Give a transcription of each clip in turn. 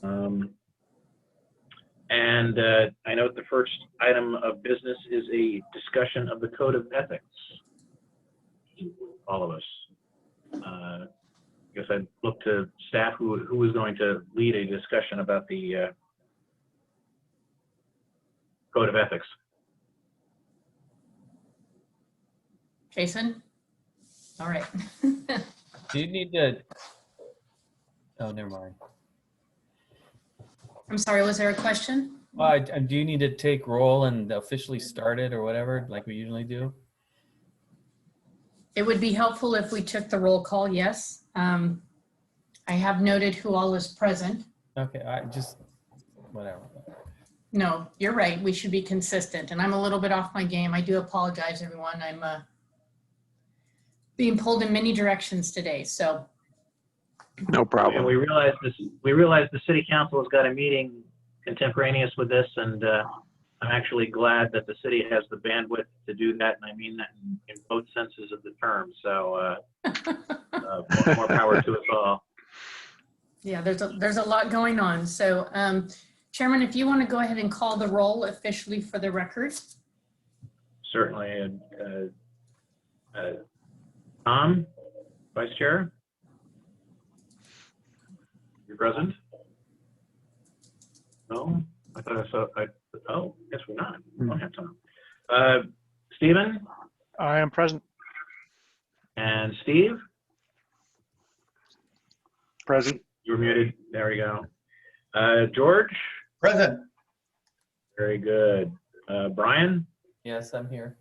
And I note the first item of business is a discussion of the Code of Ethics. All of us. I guess I'd look to staff who is going to lead a discussion about the Code of Ethics. Jason? All right. Do you need to? Oh, never mind. I'm sorry, was there a question? Well, do you need to take roll and officially start it or whatever, like we usually do? It would be helpful if we took the roll call, yes. I have noted who all is present. Okay, I just, whatever. No, you're right. We should be consistent. And I'm a little bit off my game. I do apologize, everyone. I'm being pulled in many directions today, so. No problem. And we realize the city council has got a meeting contemporaneous with this, and I'm actually glad that the city has the bandwidth to do that, and I mean that in both senses of the term. So more power to us all. Yeah, there's a lot going on. So Chairman, if you want to go ahead and call the roll officially for the record. Certainly. Tom, Vice Chair, you're present? No, I thought I saw, oh, guess we're not. We don't have Tom. Stephen? I am present. And Steve? Present. You're muted. There we go. George? Present. Very good. Brian? Yes, I'm here.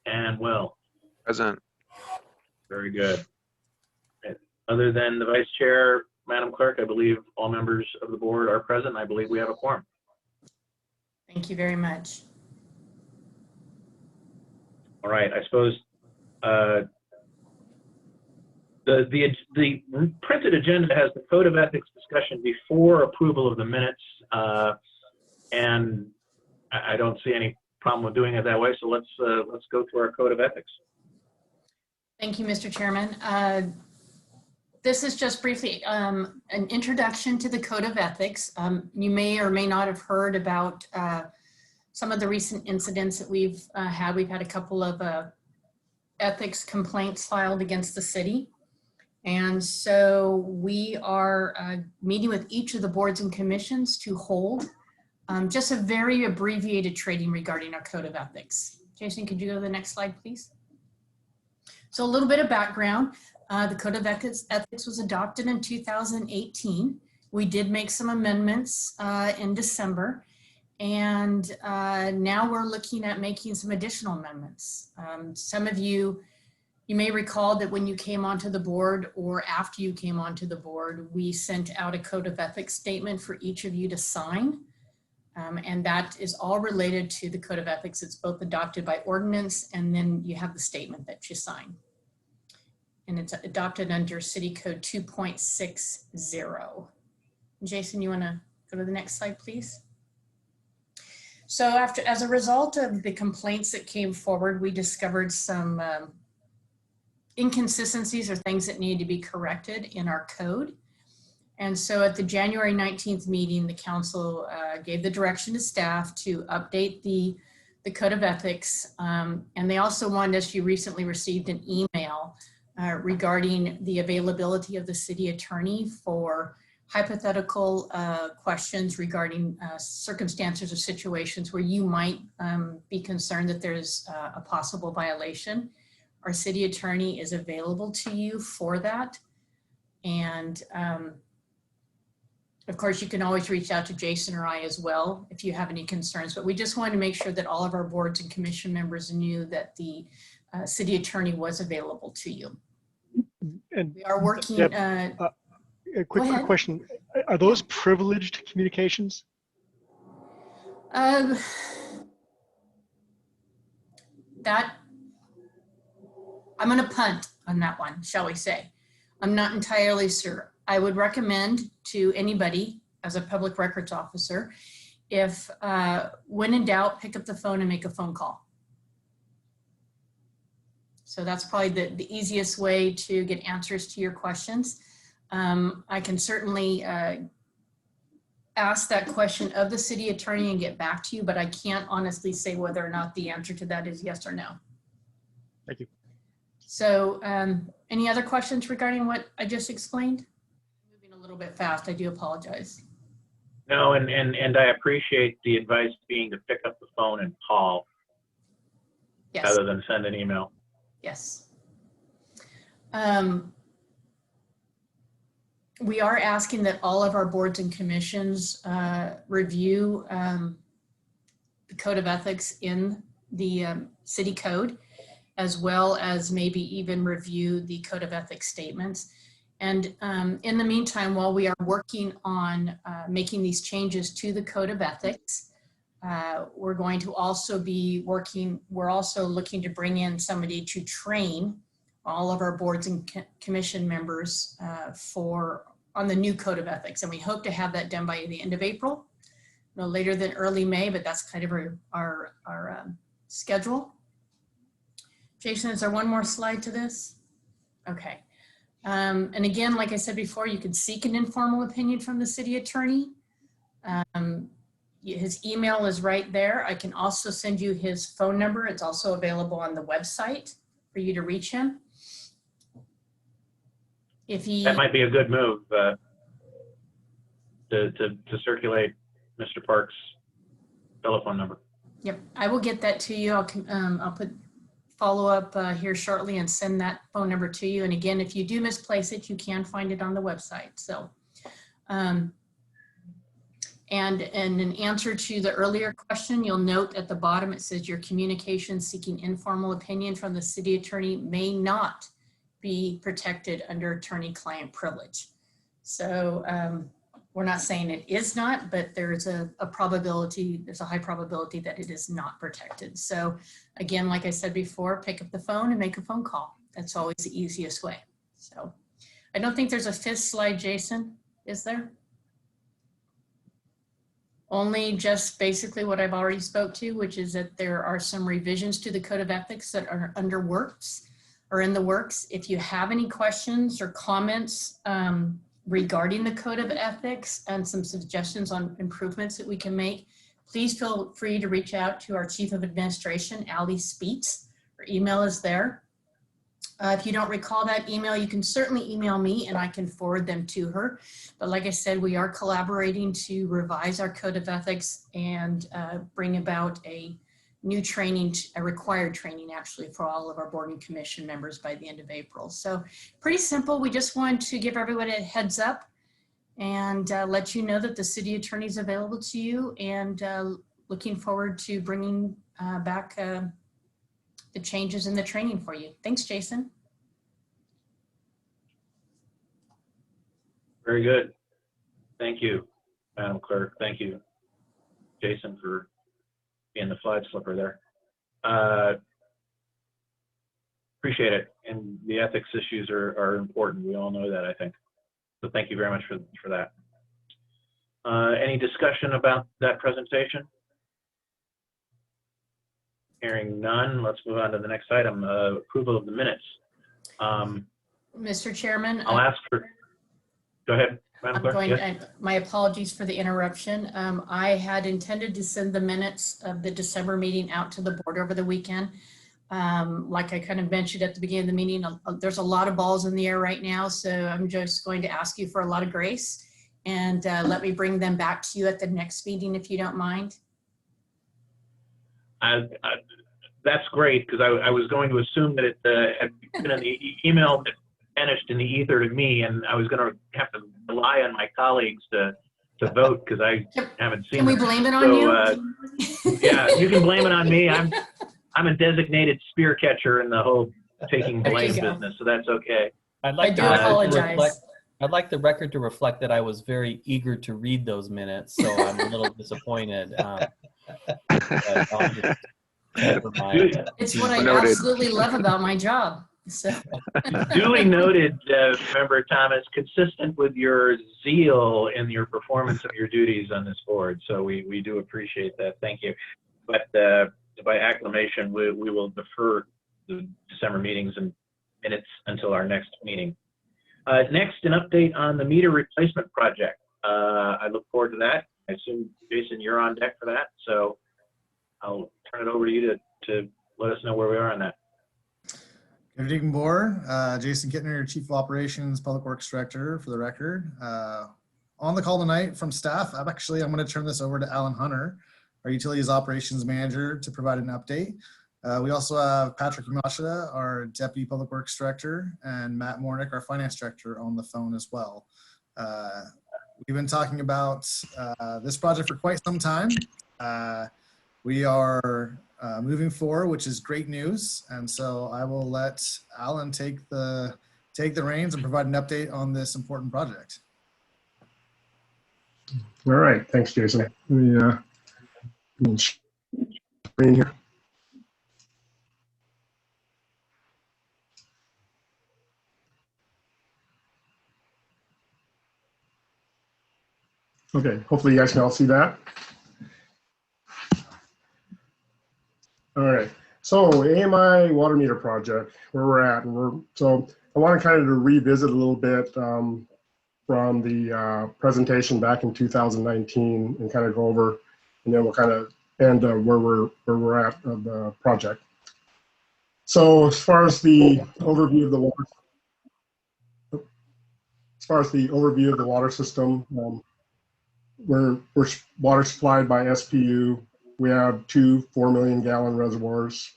And Will? Present. Very good. Other than the Vice Chair, Madam Clerk, I believe all members of the board are present. I believe we have a quorum. Thank you very much. All right. I suppose the printed agenda has the Code of Ethics discussion before approval of the minutes, and I don't see any problem with doing it that way. So let's go through our Code of Ethics. Thank you, Mr. Chairman. This is just briefly an introduction to the Code of Ethics. You may or may not have heard about some of the recent incidents that we've had. We've had a couple of ethics complaints filed against the city. And so we are meeting with each of the boards and commissions to hold just a very abbreviated training regarding our Code of Ethics. Jason, could you go to the next slide, please? So a little bit of background. The Code of Ethics was adopted in 2018. We did make some amendments in December, and now we're looking at making some additional amendments. Some of you may recall that when you came onto the board or after you came onto the board, we sent out a Code of Ethics statement for each of you to sign. And that is all related to the Code of Ethics. It's both adopted by ordinance, and then you have the statement that you sign. And it's adopted under City Code 2.60. Jason, you want to go to the next slide, please? So as a result of the complaints that came forward, we discovered some inconsistencies or things that needed to be corrected in our code. And so at the January 19th meeting, the council gave the direction to staff to update the Code of Ethics. And they also wanted us, you recently received an email regarding the availability of the city attorney for hypothetical questions regarding circumstances or situations where you might be concerned that there's a possible violation. Our city attorney is available to you for that. And of course, you can always reach out to Jason or I as well if you have any concerns, but we just wanted to make sure that all of our boards and commission members knew that the city attorney was available to you. And we are working. Deb, a quick question. Are those privileged communications? That, I'm going to punt on that one, shall we say. I'm not entirely sure. I would recommend to anybody as a public records officer, if when in doubt, pick up the phone and make a phone call. So that's probably the easiest way to get answers to your questions. I can certainly ask that question of the city attorney and get back to you, but I can't honestly say whether or not the answer to that is yes or no. Thank you. So any other questions regarding what I just explained? Moving a little bit fast, I do apologize. No, and I appreciate the advice being to pick up the phone and call Yes, rather than send an email. yes. We are asking that all of our boards and commissions review the code of ethics in the city code, as well as maybe even review the code of ethics statements. And in the meantime, while we are working on making these changes to the code of ethics, we're going to also be working, we're also looking to bring in somebody to train all of our boards and commission members on the new code of ethics. And we hope to have that done by the end of April, no later than early May, but that's kind of our schedule. Jason, is there one more slide to this? Okay. And again, like I said before, you can seek an informal opinion from the city attorney. His email is right there. I can also send you his phone number. It's also available on the website for you to reach him. If he, That might be a good move to circulate Mr. Park's telephone number. yep, I will get that to you. I'll put follow up here shortly and send that phone number to you. And again, if you do misplace it, you can find it on the website. So, and in answer to the earlier question, you'll note at the bottom, it says your communication seeking informal opinion from the city attorney may not be protected under attorney-client privilege. So we're not saying it is not, but there's a probability, there's a high probability that it is not protected. So again, like I said before, pick up the phone and make a phone call. That's always the easiest way. So I don't think there's a fifth slide, Jason, is there? Only just basically what I've already spoke to, which is that there are some revisions to the code of ethics that are under works or in the works. If you have any questions or comments regarding the code of ethics and some suggestions on improvements that we can make, please feel free to reach out to our Chief of Administration, Allie Speets. Her email is there. If you don't recall that email, you can certainly email me and I can forward them to her. But like I said, we are collaborating to revise our code of ethics and bring about a new training, a required training actually for all of our board and commission members by the end of April. So pretty simple. We just wanted to give everybody a heads up and let you know that the city attorney is available to you, and looking forward to bringing back the changes in the training for you. Thanks, Jason. Very good. Thank you, Madam Clerk. Thank you, Jason, for being the flag slipper there. Appreciate it. And the ethics issues are important. We all know that, I think. So thank you very much for that. Any discussion about that presentation? Hearing none, let's move on to the next item, approval of the minutes. Mr. Chairman, I'll ask for, go ahead, Madam Clerk. Yes? my apologies for the interruption. I had intended to send the minutes of the December meeting out to the board over the weekend. Like I kind of mentioned at the beginning of the meeting, there's a lot of balls in the air right now, so I'm just going to ask you for a lot of grace and let me bring them back to you at the next meeting if you don't mind. That's great, because I was going to assume that it had been in the email that vanished in the ether to me, and I was going to have to rely on my colleagues to vote because I haven't seen it. Can we blame it on you? Yeah, you can blame it on me. I'm a designated spear catcher in the whole taking blame business, so that's okay. I'd like I do apologize. I'd like the record to reflect that I was very eager to read those minutes, so I'm a little disappointed. It's what I Noted. absolutely love about my job. So. Duly noted, Member Thomas, consistent with your zeal in your performance of your duties on this board. So we do appreciate that. Thank you. But by acclamation, we will defer the December meetings and minutes until our next meeting. Next, an update on the meter replacement project. I look forward to that. I assume, Jason, you're on deck for that, so I'll turn it over to you to let us know where we are on that. Good evening, board. Jason Kittner, Chief of Operations, Public Works Director, for the record. On the call tonight from staff, I'm going to turn this over to Alan Hunter, our Utilities Operations Manager, to provide an update. We also have Patrick Yamashita, our Deputy Public Works Director, and Matt Mornick, our Finance Director, on the phone as well. We've been talking about this project for quite some time. We are moving forward, which is great news. And so I will let Alan take the reins and provide an update on this important project. All right, thanks, Jason. Let me screen here. Okay, hopefully you guys can all see that. All right, so AMI water meter project, where we're at, and so I want to kind of revisit a little bit from the presentation back in 2019 and kind of go over, and then we'll kind of end where we're at of the project. So as far as the overview of the water, system, we're water supplied by SPU. We have 2 4 million gallon reservoirs,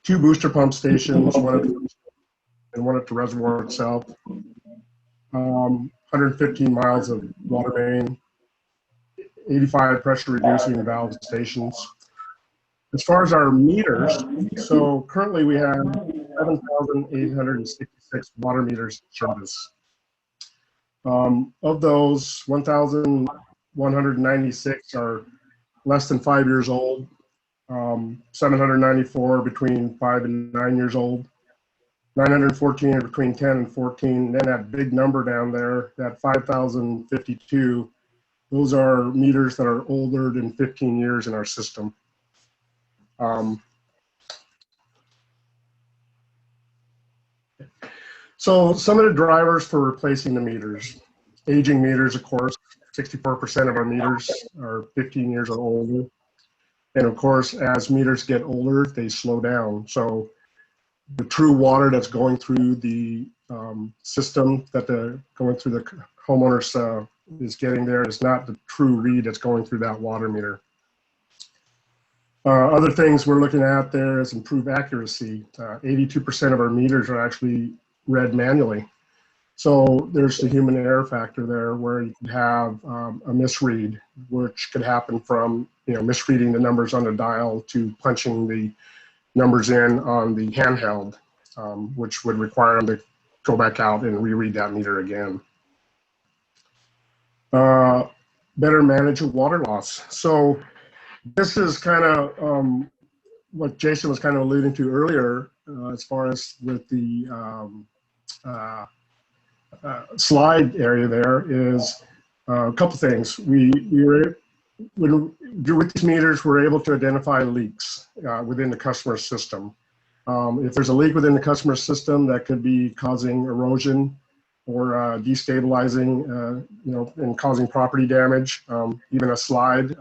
2 booster pump stations, one at the reservoir itself, 115 miles of water main, 85 pressure reducing valve stations. As far as our meters, so currently we have 7,866 water meters in service. Of those, 1,196 are less than 5 years old, 794 between 5 and 9 years old, 914 are between 10 and 14, and then that big number down there, that 5,052, those are meters that are older than 15 years in our system. So some of the drivers for replacing the meters. Aging meters, of course, 64% of our meters are 15 years or older. And of course, as meters get older, they slow down. So the true water that's going through the system that going through the homeowners is getting there is not the true read that's going through that water meter. Other things we're looking at there is improved accuracy. 82% of our meters are actually read manually. So there's the human error factor there where you could have a misread, which could happen from misreading the numbers on the dial to punching the numbers in on the handheld, which would require them to go back out and reread that meter again. Better manage water loss. So this is kind of what Jason was kind of alluding to earlier as far as with the slide area there is a couple things. With these meters, we're able to identify leaks within the customer system. If there's a leak within the customer system that could be causing erosion or destabilizing, and causing property damage, even a slide,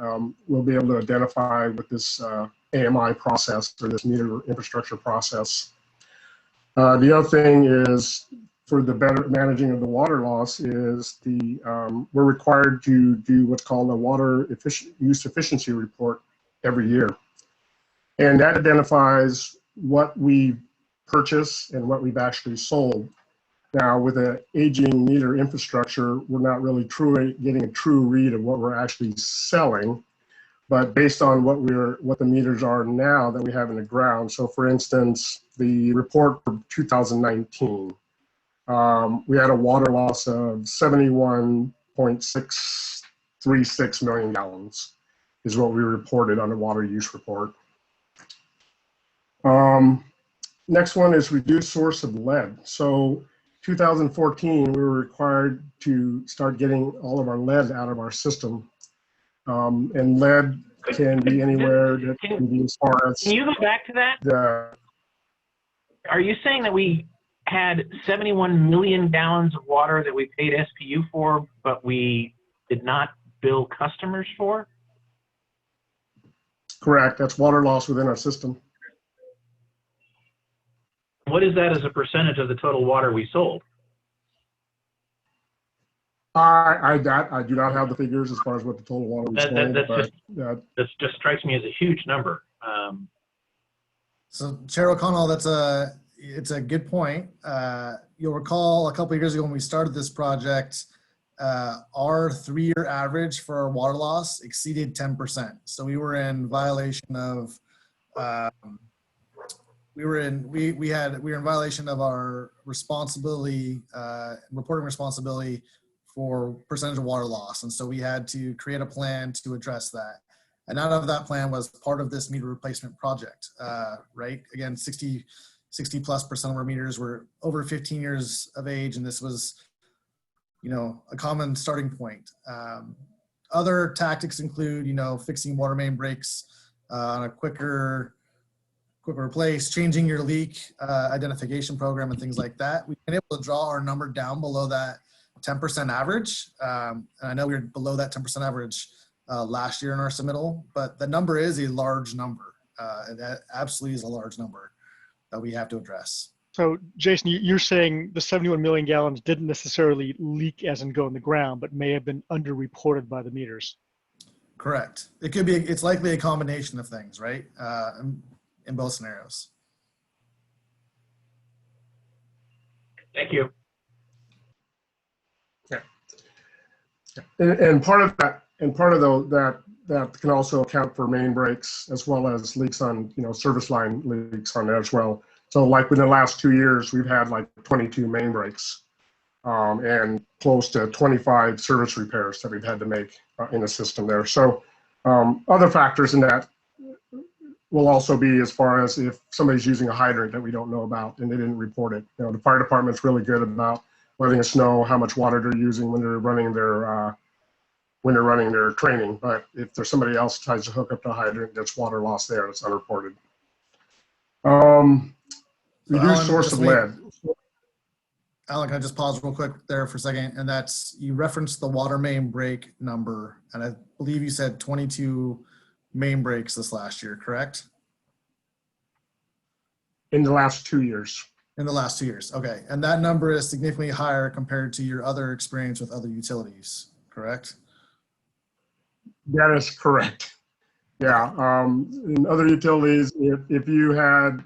we'll be able to identify with this AMI process or this meter infrastructure process. The other thing is, for the better managing of the water loss is we're required to do what's called a water use efficiency report every year. And that identifies what we purchase and what we've actually sold. Now, with an aging meter infrastructure, we're not really getting a true read of what we're actually selling, but based on what the meters are now that we have in the ground. So for instance, the report for 2019, we had a water loss of 71.636 million gallons is what we reported on the water use report. Next one is reduced source of lead. So 2014, we were required to start getting all of our lead out of our system. And lead can be anywhere that can be as far as... Can you go back to that? Are you saying that we had 71 million gallons of water that we paid SPU for, but we did not bill customers for? Correct. That's water loss within our system. What is that as a percentage of the total water we sold? I do not have the figures as far as what the total water was sold, but That just strikes me as a huge number. So Chair O'Connell, it's a good point. You'll recall a couple of years ago when we started this project, our 3-year average for our water loss exceeded 10%. So we were in violation of we were in violation of our responsibility, reporting responsibility for percentage of water loss. And so we had to create a plan to address that. And out of that plan was part of this meter replacement project, right? Again, 60+ % of our meters were over 15 years of age. And this was, a common starting point. Other tactics include, fixing water main breaks on a quicker replace, changing your leak identification program and things like that. We've been able to draw our number down below that 10% average. And I know we were below that 10% average last year in our submittal, but the number is a large number. That absolutely is a large number that we have to address. So Jason, you're saying the 71 million gallons didn't necessarily leak as in go in the ground, but may have been underreported by the meters. Correct. It could be, it's likely a combination of things, right? In both scenarios. Thank you. Yeah. And part of that, that can also account for main breaks as well as leaks on, service line leaks on there as well. So like within the last 2 years, we've had like 22 main breaks and close to 25 service repairs that we've had to make in the system there. So other factors in that will also be as far as if somebody's using a hydrant that we don't know about and they didn't report it. The fire department's really good about letting us know how much water they're using when they're running their training. But if there's somebody else tries to hook up to a hydrant, there's water loss there that's unreported. Reduced source of lead. Alan, can I just pause real quick there for a second? And that's, you referenced the water main break number, and I believe you said 22 main breaks this last year, correct? In the last 2 years. In the last 2 years, okay. And that number is significantly higher compared to your other experience with other utilities, correct? That is correct. Yeah, in other utilities, if you had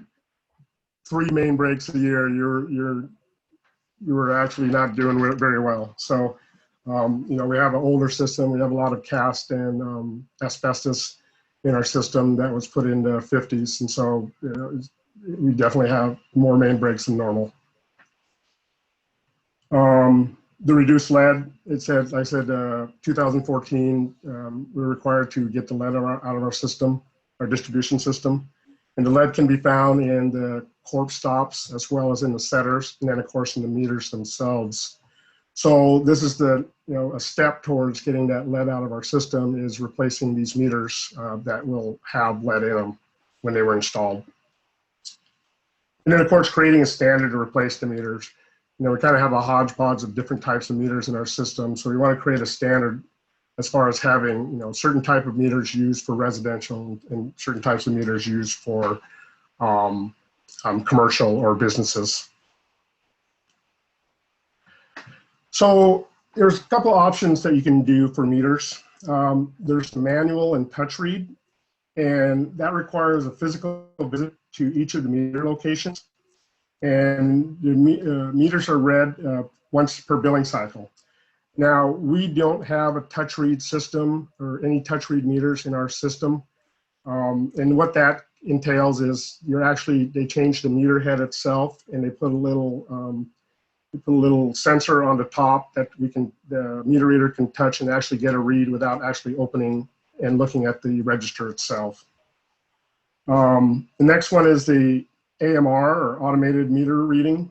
3 main breaks a year, you were actually not doing very well. So, we have an older system. We have a lot of cast and asbestos in our system that was put in the 50s. And so, we definitely have more main breaks than normal. The reduced lead, it said, 2014, we're required to get the lead out of our system, our distribution system. And the lead can be found in the corp stops as well as in the setters, and then of course in the meters themselves. So this is a step towards getting that lead out of our system, is replacing these meters that will have lead in them when they were installed. And then of course creating a standard to replace the meters. We kind of have a hodgepodge of different types of meters in our system, so we want to create a standard as far as having certain type of meters used for residential and certain types of meters used for commercial or businesses. So there's a couple options that you can do for meters. There's the manual and touch read, and that requires a physical visit to each of the meter locations. And the meters are read once per billing cycle. Now, we don't have a touch read system or any touch read meters in our system. And what that entails is they change the meter head itself, and they put a little sensor on the top that the meter reader can touch and actually get a read without actually opening and looking at the register itself. The next one is the AMR, or automated meter reading.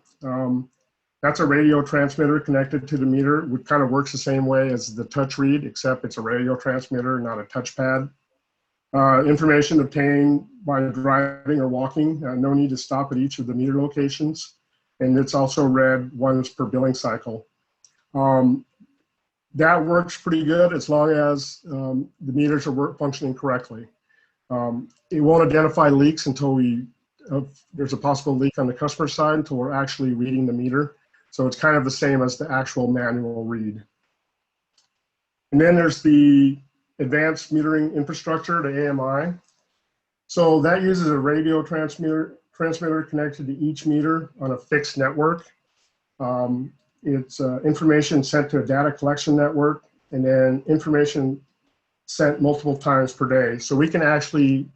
That's a radio transmitter connected to the meter. It kind of works the same way as the touch read, except it's a radio transmitter, not a touchpad. Information obtained by driving or walking. No need to stop at each of the meter locations. And it's also read once per billing cycle. that works pretty good as long as the meters are functioning correctly. It won't identify leaks until there's a possible leak on the customer side until we're actually reading the meter. So it's kind of the same as the actual manual read. And then there's the advanced metering infrastructure, the AMI. So that uses a radio transmitter connected to each meter on a fixed network. It's information sent to a data collection network, and then information sent multiple times per day. So we can actually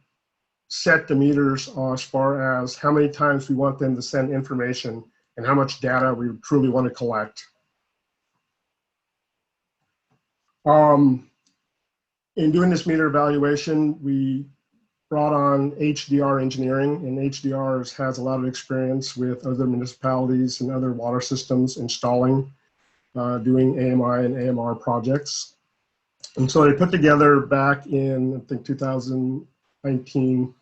set the meters as far as how many times we want them to send information and how much data we truly want to collect. In doing this meter evaluation, we brought on HDR engineering, and HDR has a lot of experience with other municipalities and other water systems installing, doing AMI and AMR projects. And so they put together back in, I think, 2019,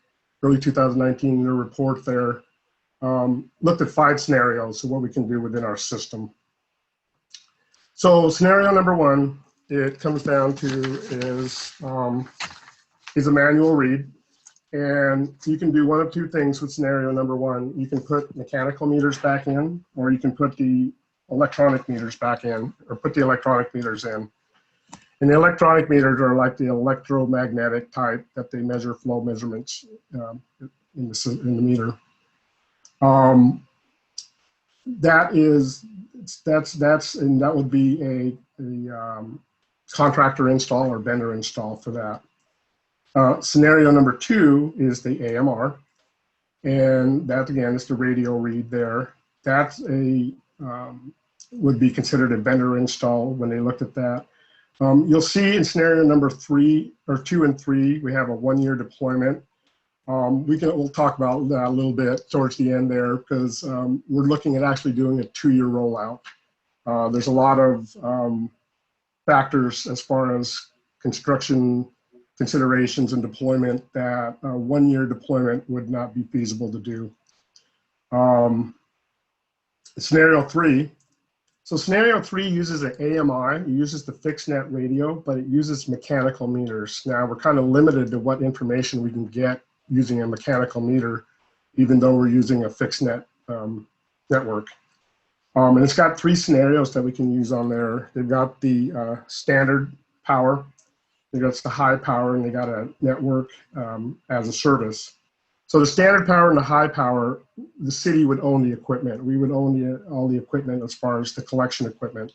early 2019, their report there, looked at 5 scenarios of what we can do within our system. So scenario number 1, it comes down to is a manual read. And you can do one of 2 things with scenario number 1. You can put mechanical meters back in, or you can put the electronic meters back in, or put the electronic meters in. And the electronic meters are like the electromagnetic type that they measure flow measurements in the meter. That would be a contractor install or vendor install for that. Scenario number 2 is the AMR, and that again is the radio read there. That's would be considered a vendor install when they looked at that. You'll see in scenario number 2 and 3, we have a 1-year deployment. We'll talk about that a little bit towards the end there, because we're looking at actually doing a 2-year rollout. There's a lot of factors as far as construction considerations and deployment that a 1-year deployment would not be feasible to do. Scenario 3. So scenario 3 uses an AMI, it uses the fixed net radio, but it uses mechanical meters. Now we're kind of limited to what information we can get using a mechanical meter, even though we're using a fixed net network. And it's got 3 scenarios that we can use on there. They've got the standard power, they've got the high power, and they got a network as a service. So the standard power and the high power, the city would own the equipment. We would own all the equipment as far as the collection equipment.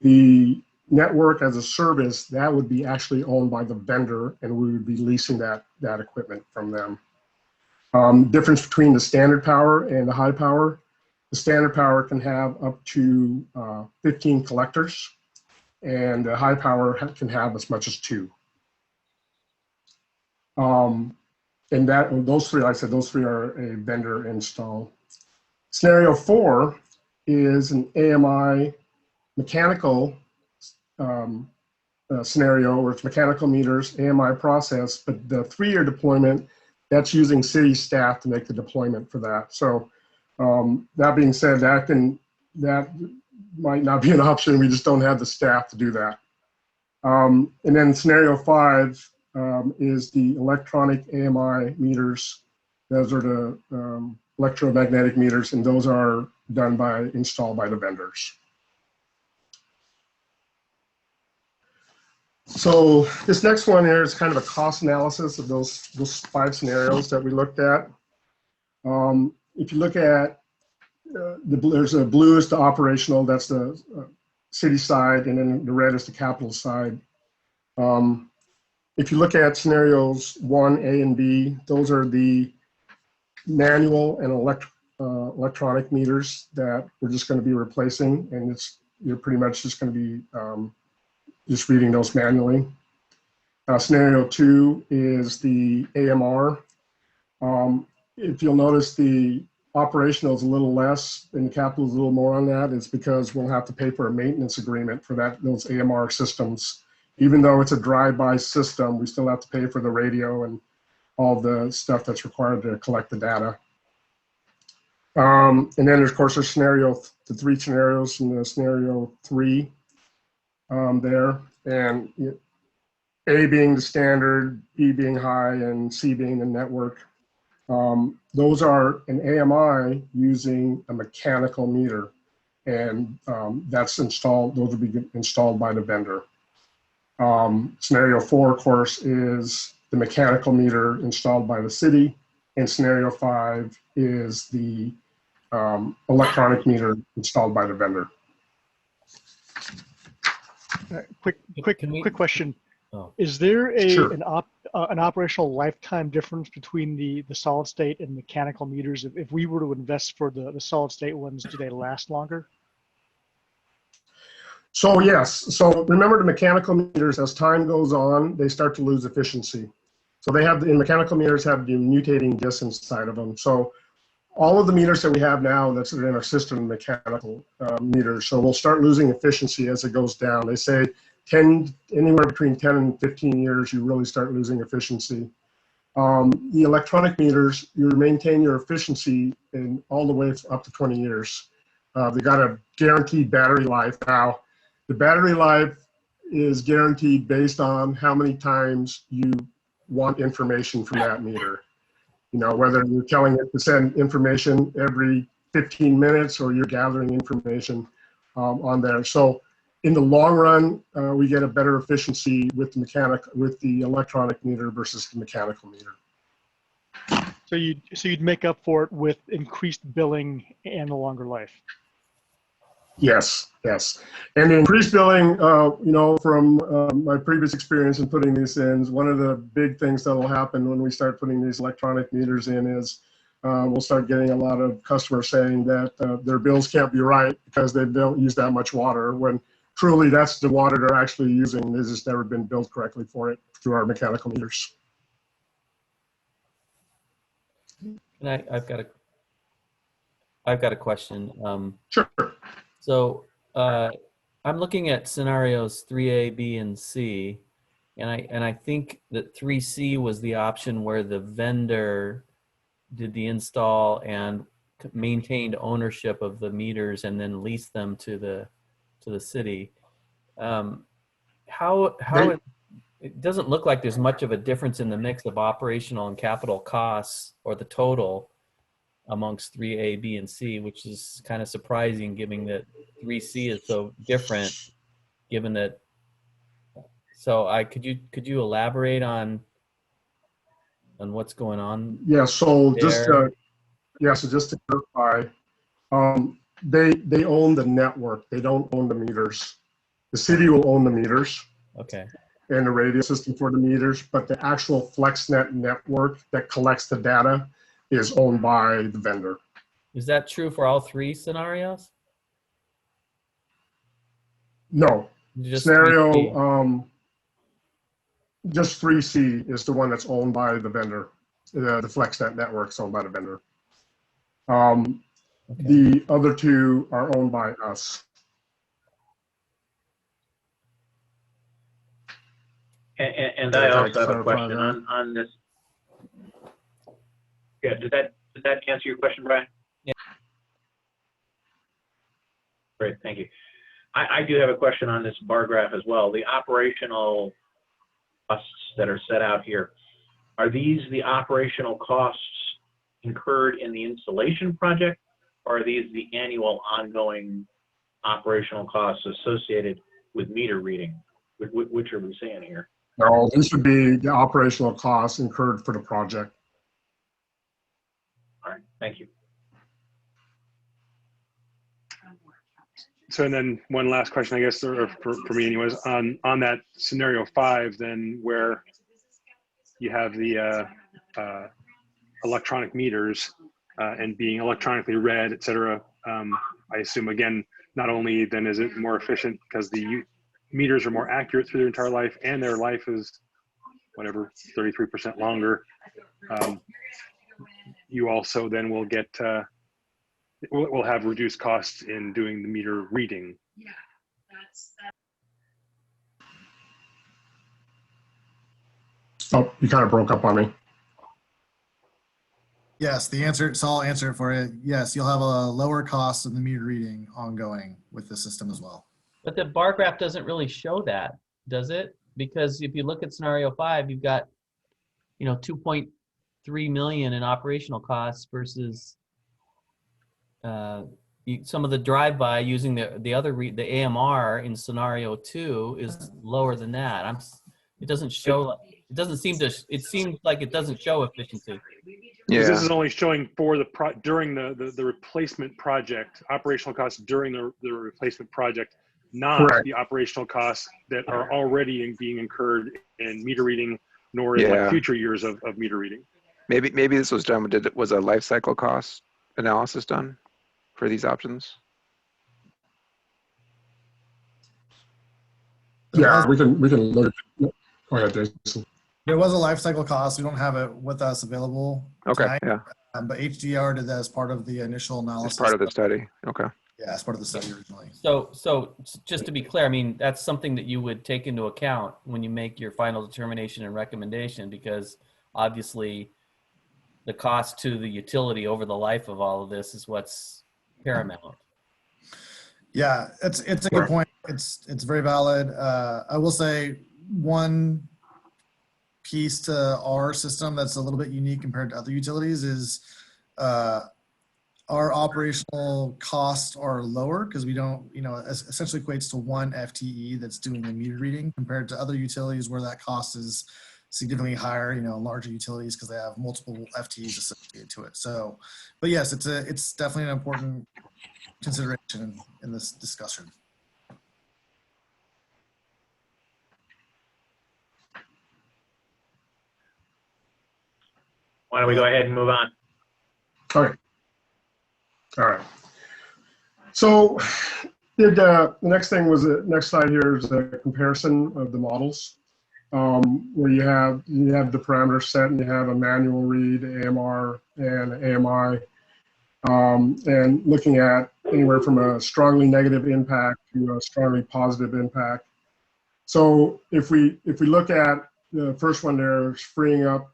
The network as a service, that would be actually owned by the vendor, and we would be leasing that equipment from them. Difference between the standard power and the high power. The standard power can have up to 15 collectors, and the high power can have as much as 2. And those 3, like I said, those 3 are a vendor install. Scenario 4 is an AMI mechanical scenario where it's mechanical meters, AMI process, but the 3-year deployment, that's using city staff to make the deployment for that. So that being said, that might not be an option. We just don't have the staff to do that. And then scenario 5 is the electronic AMI meters. Those are the electromagnetic meters, and those are installed by the vendors. So this next one here is kind of a cost analysis of those 5 scenarios that we looked at. If you look at there's a blue is the operational, that's the city side, and then the red is the capital side. If you look at scenarios 1, A, and B, those are the manual and electronic meters that we're just going to be replacing, and you're pretty much just going to be just reading those manually. Scenario 2 is the AMR. If you'll notice, the operational is a little less and the capital is a little more on that. It's because we'll have to pay for a maintenance agreement for those AMR systems. Even though it's a drive-by system, we still have to pay for the radio and all the stuff that's required to collect the data. And then, of course, there's the 3 scenarios in the scenario 3. there, and A being the standard, B being high, and C being the network. Those are an AMI using a mechanical meter, and that's installed. Those will be installed by the vendor. Scenario 4, of course, is the mechanical meter installed by the city, and scenario 5 is the electronic meter installed by the vendor. Quick question. Oh. Is there Sure. an operational lifetime difference between the solid state and mechanical meters? If we were to invest for the solid state ones, do they last longer? So yes, so remember the mechanical meters, as time goes on, they start to lose efficiency. So they have, the mechanical meters have the mutating disc inside of them. So all of the meters that we have now that's in our system, mechanical meters, so we'll start losing efficiency as it goes down. They say anywhere between 10 and 15 years, you really start losing efficiency. The electronic meters, you maintain your efficiency in all the way up to 20 years. They got a guaranteed battery life. Now, the battery life is guaranteed based on how many times you want information from that meter. You know, whether you're telling it to send information every 15 minutes or you're gathering information on there. So in the long run, we get a better efficiency with the electronic meter versus the mechanical meter. So you'd make up for it with increased billing and a longer life. Yes, yes. And the increased billing, you know, from my previous experience in putting these in, one of the big things that will happen when we start putting these electronic meters in is we'll start getting a lot of customers saying that their bills can't be right because they don't use that much water, when truly that's the water they're actually using. They've just never been billed correctly for it through our mechanical meters. And I've got a question. Sure. So I'm looking at scenarios 3A, B, and C, and I think that 3C was the option where the vendor did the install and maintained ownership of the meters and then leased them to the city. It doesn't look like there's much of a difference in the mix of operational and capital costs or the total amongst 3A, B, and C, which is kind of surprising given that 3C is so different, given that. So could you elaborate on what's going on? Yeah, so there? just to clarify, they own the network. They don't own the meters. The city will own the meters. Okay. And the radio system for the meters, but the actual FlexNet network that collects the data is owned by the vendor. Is that true for all three scenarios? No. Just Scenario 3C? Just 3C is the one that's owned by the vendor. The FlexNet network is owned by the vendor. Okay. The other two are owned by us. And I also have a question on this. Yeah, did that answer your question, Brian? Yeah. Great, thank you. I do have a question on this bar graph as well. The operational costs that are set out here, are these the operational costs incurred in the installation project, or are these the annual ongoing operational costs associated with meter reading? Which are we saying here? No, these would be the operational costs incurred for the project. All right, thank you. So, and then one last question, I guess, or for me anyways, on that scenario 5, then where you have the electronic meters and being electronically read, et cetera. I assume, again, not only then is it more efficient because the meters are more accurate through their entire life and their life is whatever, 33% longer. You also then will get, we'll have reduced costs in doing the meter reading. Oh, you kind of broke up on me. Yes, the answer, so I'll answer it for you. Yes, you'll have a lower cost of the meter reading ongoing with the system as well. But the bar graph doesn't really show that, does it? Because if you look at scenario 5, you've got, 2.3 million in operational costs versus some of the drive-by using the AMR in scenario 2 is lower than that. It doesn't show. It doesn't seem to. It seems like it doesn't show efficiency. Because Yeah. this is only showing for during the replacement project, operational costs during the replacement project, not Correct. the operational costs that are already being incurred in meter reading, nor in like Yeah. future years of meter reading. Maybe this was done. Was a life cycle cost analysis done for these options? Yeah, we can look. Go ahead, Jason. There was a life cycle cost. We don't have it with us available Okay. tonight, Yeah. but HDR did that as part of the initial analysis. It's part of the study. Okay. Yeah, as part of the study originally. So just to be clear, I mean, that's something that you would take into account when you make your final determination and recommendation, because obviously the cost to the utility over the life of all of this is what's paramount. Yeah, it's a good point. It's very valid. I will say one piece to our system that's a little bit unique compared to other utilities is our operational costs are lower because we don't, essentially equates to one FTE that's doing the meter reading compared to other utilities where that cost is significantly higher, larger utilities because they have multiple FTEs associated to it. So, but yes, it's definitely an important consideration in this discussion. Why don't we go ahead and move on? Okay. All right. So the next thing was the next slide here is a comparison of the models, where you have the parameters set and you have a manual read, AMR and AMI, and looking at anywhere from a strongly negative impact to a strongly positive impact. So if we look at the first one there, freeing up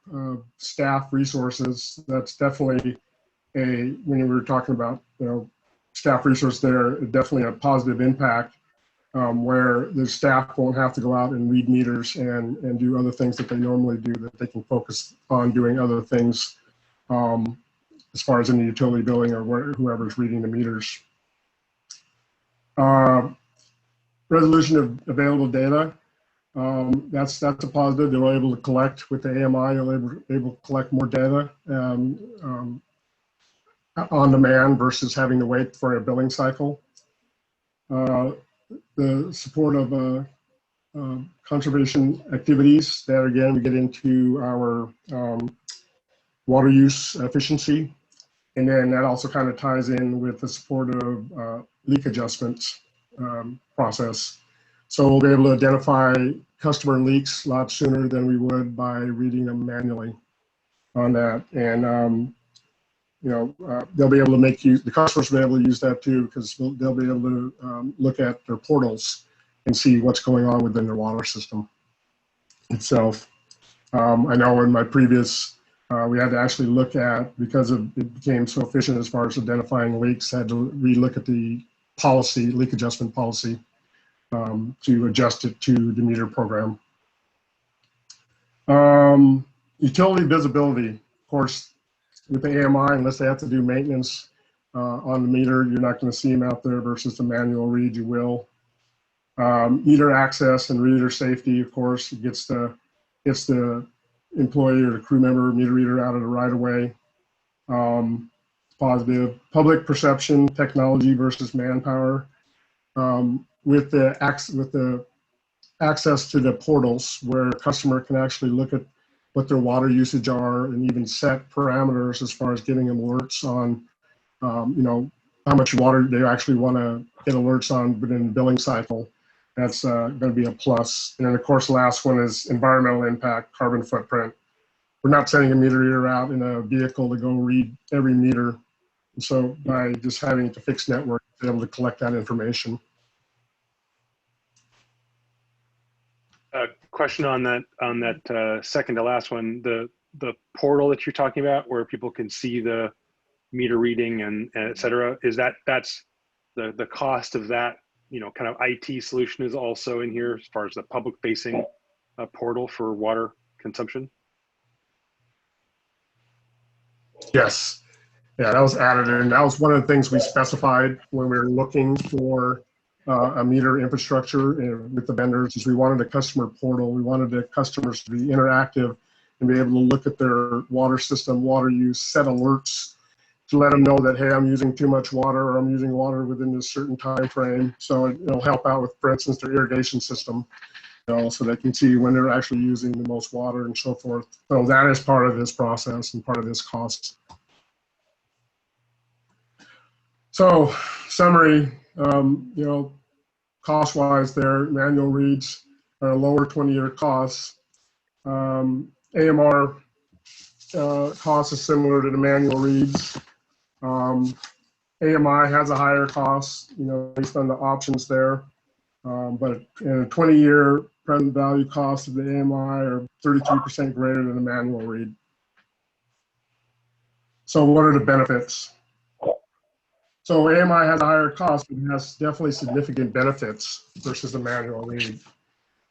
staff resources, that's definitely when we were talking about staff resource there, definitely a positive impact, where the staff won't have to go out and read meters and do other things that they normally do, that they can focus on doing other things as far as in the utility billing or whoever's reading the meters. Resolution of available data. That's a positive. They were able to collect with the AMI. They were able to collect more data on demand versus having to wait for a billing cycle. The support of conservation activities. That again, we get into our water use efficiency, and then that also kind of ties in with the support of leak adjustments process. So we'll be able to identify customer leaks a lot sooner than we would by reading them manually on that. And, they'll be able to the customers will be able to use that too, because they'll be able to look at their portals and see what's going on within their water system itself. I know in my previous, we had to actually look at, because it became so efficient as far as identifying leaks, had to relook at the policy, leak adjustment policy, to adjust it to the meter program. Utility visibility, of course, with the AMI, unless they have to do maintenance on the meter, you're not going to see them out there versus the manual read, you will. Meter access and reader safety, of course, it gets the employee or the crew member, meter reader out of the right of way. Positive. Public perception, technology versus manpower. With the access to the portals where a customer can actually look at what their water usage are and even set parameters as far as getting alerts on, how much water they actually want to get alerts on within the billing cycle. That's going to be a plus. And then of course, the last one is environmental impact, carbon footprint. We're not sending a meter reader out in a vehicle to go read every meter. And so by just having a fixed network, be able to collect that information. Question on that second to last one, the portal that you're talking about where people can see the meter reading and et cetera, that's the cost of that kind of IT solution is also in here as far as the public facing portal for water consumption? Yes. Yeah, that was added in. That was one of the things we specified when we were looking for a meter infrastructure with the vendors, is we wanted a customer portal. We wanted the customers to be interactive and be able to look at their water system, water use, set alerts to let them know that, hey, I'm using too much water, or I'm using water within this certain time frame. So it'll help out with, for instance, their irrigation system, so they can see when they're actually using the most water and so forth. So that is part of this process and part of this cost. So summary, cost-wise there, manual reads are lower 20-year costs. AMR cost is similar to the manual reads. AMI has a higher cost, based on the options there. But in a 20-year present value cost of the AMI are 33% greater than the manual read. So what are the benefits? So AMI has a higher cost, but it has definitely significant benefits versus the manual read.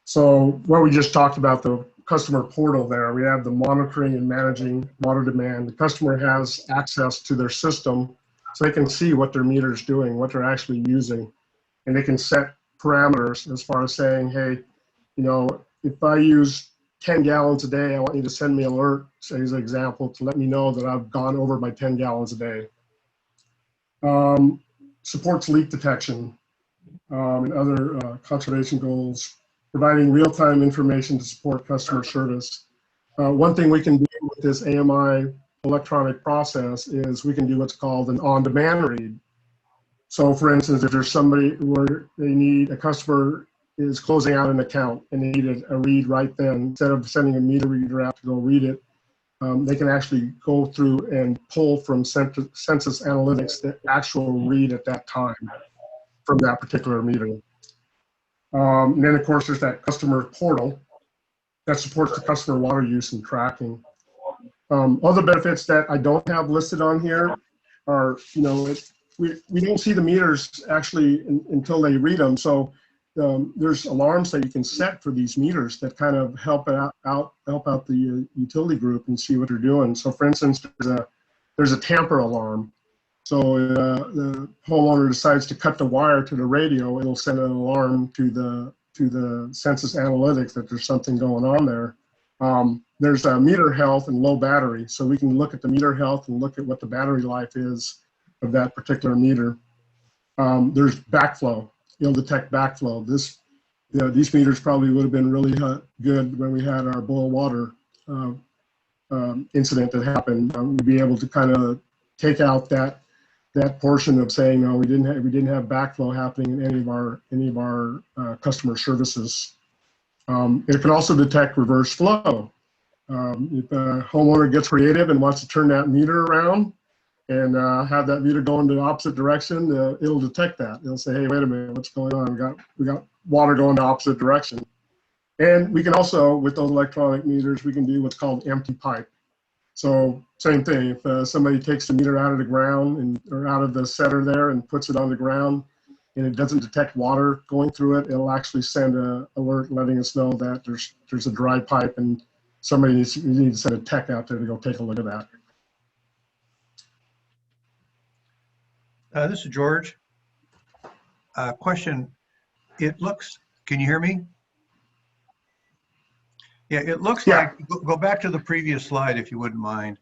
So what we just talked about, the customer portal there, we have the monitoring and managing water demand. The customer has access to their system, so they can see what their meter is doing, what they're actually using. And they can set parameters as far as saying, hey, if I use 10 gallons a day, I want you to send me an alert, say as an example, to let me know that I've gone over my 10 gallons a day. Supports leak detection and other conservation goals, providing real-time information to support customer service. One thing we can do with this AMI electronic process is we can do what's called an on-demand read. So for instance, if there's somebody where they need, a customer is closing out an account and they need a read right then, instead of sending a meter reader out to go read it, they can actually go through and pull from census analytics the actual read at that time from that particular meter. And then of course there's that customer portal that supports the customer water use and tracking. Other benefits that I don't have listed on here are, we don't see the meters actually until they read them. So there's alarms that you can set for these meters that kind of help out the utility group and see what they're doing. So for instance, there's a tamper alarm. So the homeowner decides to cut the wire to the radio, it'll send an alarm to the census analytics that there's something going on there. There's meter health and low battery. So we can look at the meter health and look at what the battery life is of that particular meter. There's backflow. It'll detect backflow. These meters probably would have been really good when we had our boil water incident that happened. We'd be able to kind of take out that portion of saying, no, we didn't have backflow happening in any of our customer services. It can also detect reverse flow. If a homeowner gets creative and wants to turn that meter around and have that meter go in the opposite direction, it'll detect that. It'll say, hey, wait a minute, what's going on? We got water going the opposite direction. And we can also, with those electronic meters, we can do what's called empty pipe. So same thing, if somebody takes the meter out of the ground or out of the setter there and puts it on the ground and it doesn't detect water going through it, it'll actually send an alert letting us know that there's a dry pipe and somebody needs to send a tech out there to go take a look at that. This is George. Question, can you hear me? Yeah, it looks like, go back to the previous slide if you wouldn't mind.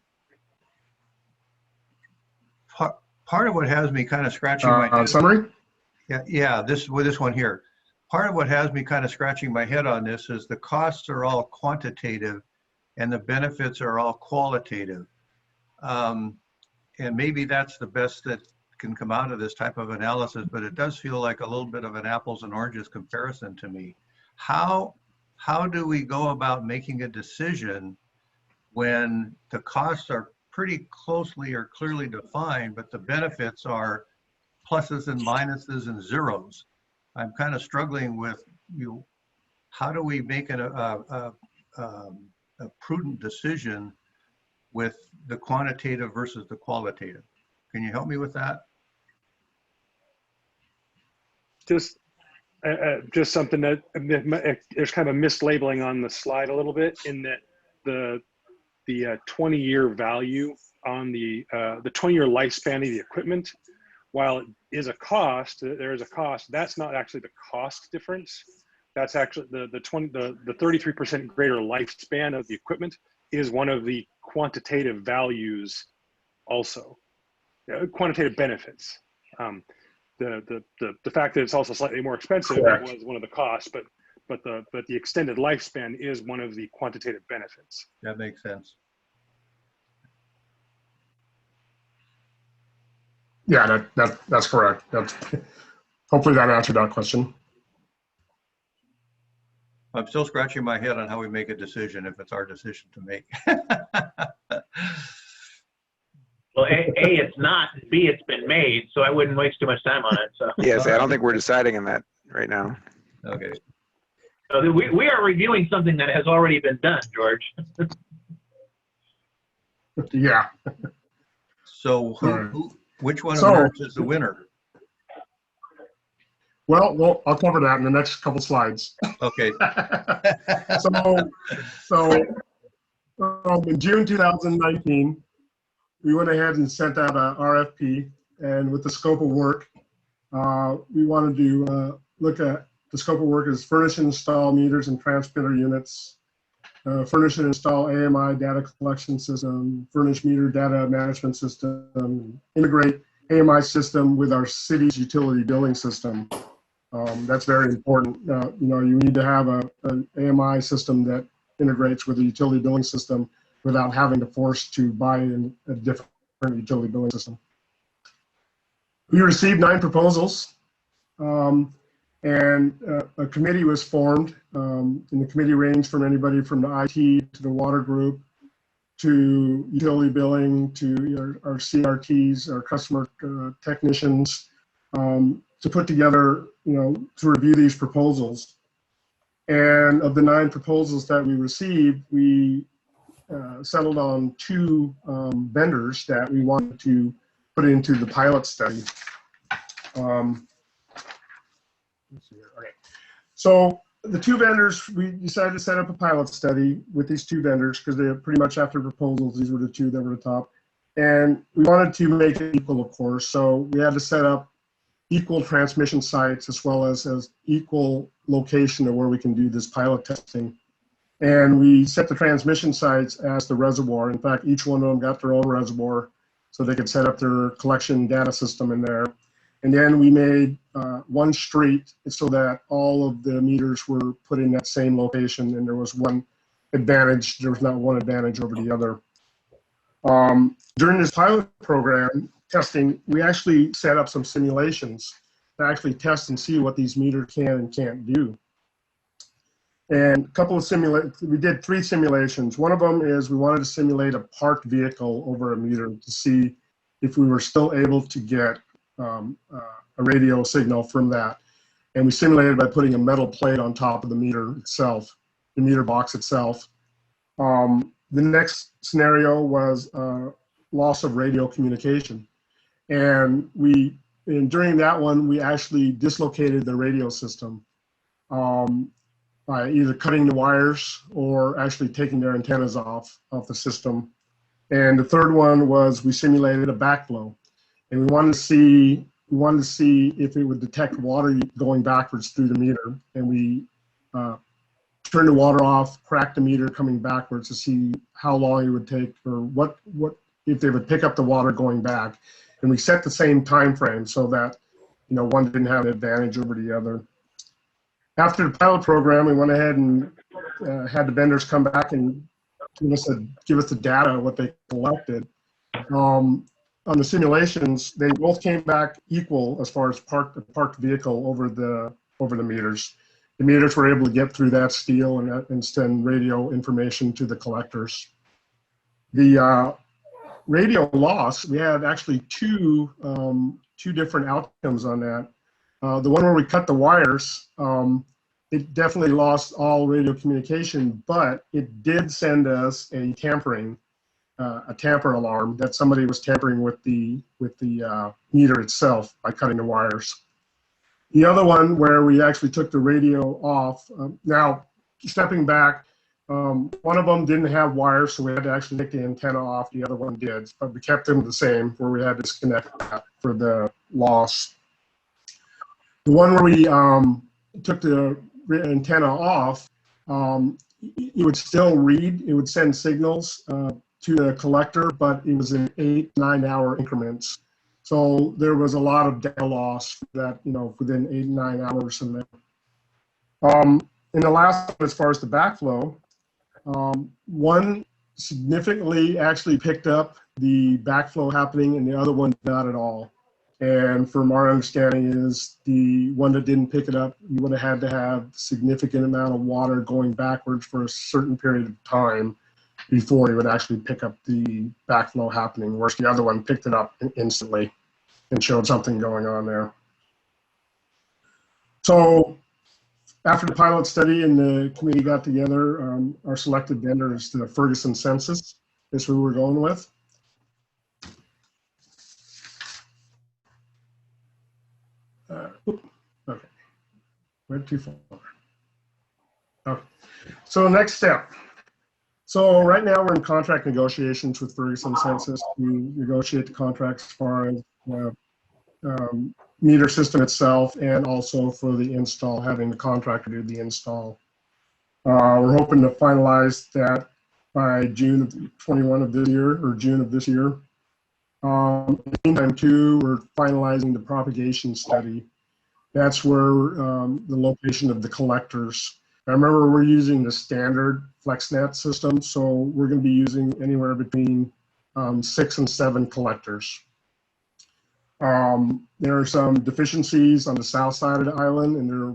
Part of what has me kind of scratching my head. Summary? Yeah, this one here. Part of what has me kind of scratching my head on this is the costs are all quantitative and the benefits are all qualitative. And maybe that's the best that can come out of this type of analysis, but it does feel like a little bit of an apples and oranges comparison to me. How do we go about making a decision when the costs are pretty closely or clearly defined, but the benefits are pluses and minuses and zeros? I'm kind of struggling with how do we make a prudent decision with the quantitative versus the qualitative? Can you help me with that? Just just something that there's kind of a mislabeling on the slide a little bit, in that the 20-year value on the 20-year lifespan of the equipment, while it is a cost, there is a cost. That's not actually the cost difference. That's actually the 33% greater lifespan of the equipment is one of the quantitative values, also quantitative benefits. The fact that it's also slightly more expensive Correct. was one of the costs, but the extended lifespan is one of the quantitative benefits. That makes sense. Yeah, that's correct. Hopefully that answered that question. I'm still scratching my head on how we make a decision if it's our decision to make. Well, A, it's not, and B, it's been made, so I wouldn't waste too much time on it, so. Yes, I don't think we're deciding on that right now. Okay. So we are reviewing something that has already been done, George. Yeah. So which one So- of ours is the winner? Well, I'll cover that in the next couple slides. Okay. So in June 2019, we went ahead and sent out a RFP, and with the scope of work, we wanted to look at the scope of work is furnish and install meters and transmitter units, furnish and install AMI data collection system, furnish meter data management system, integrate AMI system with our city's utility billing system. That's very important. You need to have an AMI system that integrates with the utility billing system without having to force to buy in a different utility billing system. We received 9 proposals, and a committee was formed, and the committee ranged from anybody from the IT to the water group to utility billing to our CRTs, our customer technicians, to put together, to review these proposals. And of the 9 proposals that we received, we settled on 2 vendors that we wanted to put into the pilot study. Let's see here. Okay. So the 2 vendors, we decided to set up a pilot study with these 2 vendors because they're pretty much after proposals. These were the 2 that were the top. And we wanted to make it equal, of course. So we had to set up equal transmission sites as well as equal location of where we can do this pilot testing. And we set the transmission sites as the reservoir. In fact, each one of them got their own reservoir so they could set up their collection data system in there. And then we made one street so that all of the meters were put in that same location, and there was one advantage. There was not one advantage over the other. During this pilot program testing, we actually set up some simulations to actually test and see what these meters can and can't do. And a couple of we did 3 simulations. One of them is we wanted to simulate a parked vehicle over a meter to see if we were still able to get a radio signal from that. And we simulated by putting a metal plate on top of the meter itself, the meter box itself. The next scenario was loss of radio communication. And during that one, we actually dislocated the radio system by either cutting the wires or actually taking their antennas off the system. And the third one was we simulated a backflow. And we wanted to see if it would detect water going backwards through the meter. And we turned the water off, cracked the meter coming backwards to see how long it would take, or what if they would pick up the water going back. And we set the same time frame so that one didn't have an advantage over the other. After the pilot program, we went ahead and had the vendors come back and give us the data, what they collected. On the simulations, they both came back equal as far as parked vehicle over the meters. The meters were able to get through that steel and send radio information to the collectors. The radio loss, we had actually two different outcomes on that. The one where we cut the wires, it definitely lost all radio communication, but it did send us a tamper alarm that somebody was tampering with the meter itself by cutting the wires. The other one where we actually took the radio off. Now, stepping back, one of them didn't have wires, so we had to actually take the antenna off. The other one did, but we kept them the same, where we had to disconnect that for the loss. The one where we took the antenna off, it would still read. It would send signals to the collector, but it was in 8-9 hour increments. So there was a lot of data loss that, within 8-9 hours. And then, in the last one, as far as the backflow, one significantly actually picked up the backflow happening, and the other one not at all. And from our understanding is the one that didn't pick it up, you would have had to have significant amount of water going backwards for a certain period of time before you would actually pick up the backflow happening, whereas the other one picked it up instantly and showed something going on there. So after the pilot study and the committee got together, our selected vendor is the Ferguson Census, is who we're going with. Okay, went too far. Okay, so next step. So right now we're in contract negotiations with Ferguson Census to negotiate the contract as far as meter system itself, and also for the install, having the contractor do the install. We're hoping to finalize that by June of 21 of this year, or June of this year. In the meantime, too, we're finalizing the propagation study. That's where the location of the collectors. I remember we're using the standard FlexNet system, so we're going to be using anywhere between 6 and 7 collectors. There are some deficiencies on the south side of the island, and they're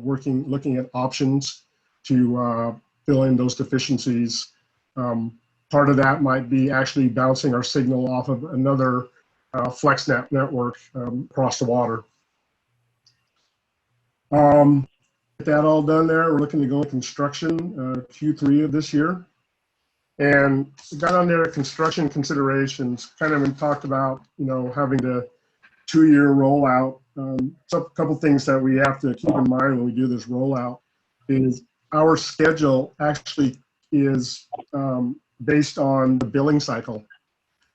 looking at options to fill in those deficiencies. Part of that might be actually bouncing our signal off of another FlexNet network across the water. Get that all done there. We're looking to go into construction Q3 of this year. And we got on there construction considerations, kind of been talked about, having the 2-year rollout. So a couple things that we have to keep in mind when we do this rollout is our schedule actually is based on the billing cycle.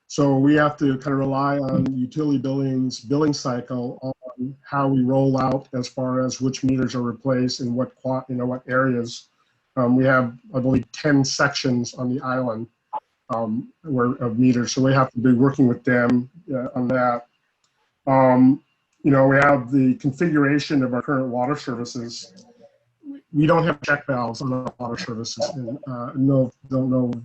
So we have to kind of rely on utility billing's billing cycle on how we roll out as far as which meters are replaced and what areas. We have, I believe, 10 sections on the island of meters, so we have to be working with them on that. We have the configuration of our current water services. We don't have check valves on our water services, and don't know if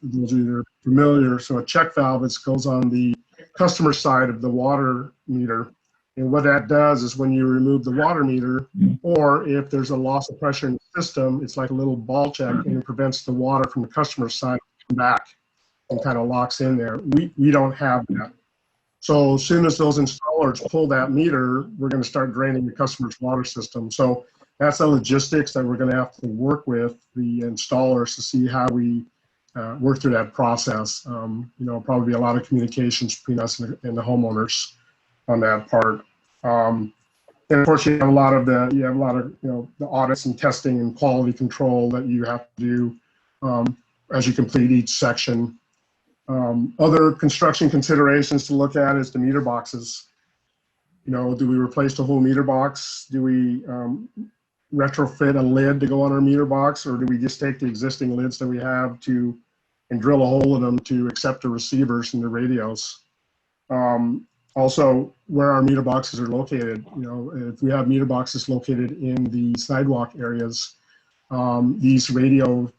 those are familiar. So a check valve goes on the customer side of the water meter, and what that does is when you remove the water meter, or if there's a loss of pressure in the system, it's like a little ball check, and it prevents the water from the customer side to come back and kind of locks in there. We don't have that. So as soon as those installers pull that meter, we're going to start draining the customer's water system. So that's the logistics that we're going to have to work with the installers to see how we work through that process. Probably be a lot of communications between us and the homeowners on that part. And of course, you have a lot of the audits and testing and quality control that you have to do as you complete each section. Other construction considerations to look at is the meter boxes. Do we replace the whole meter box? Do we retrofit a lid to go on our meter box, or do we just take the existing lids that we have and drill a hole in them to accept the receivers and the radios? Also, where our meter boxes are located. If we have meter boxes located in the sidewalk areas, these radio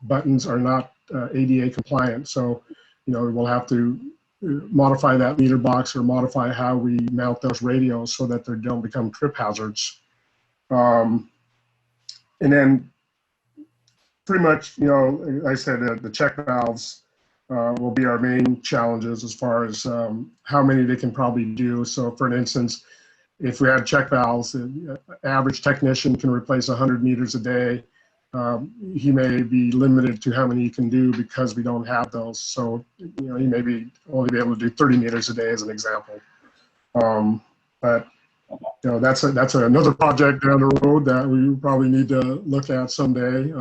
buttons are not ADA compliant. So, we'll have to modify that meter box or modify how we mount those radios so that they don't become trip hazards. And then pretty much, like I said, the check valves will be our main challenges as far as how many they can probably do. So for instance, if we had check valves, the average technician can replace 100 meters a day. He may be limited to how many he can do because we don't have those. So, he may only be able to do 30 meters a day as an example. But That's another project down the road that we probably need to look at someday.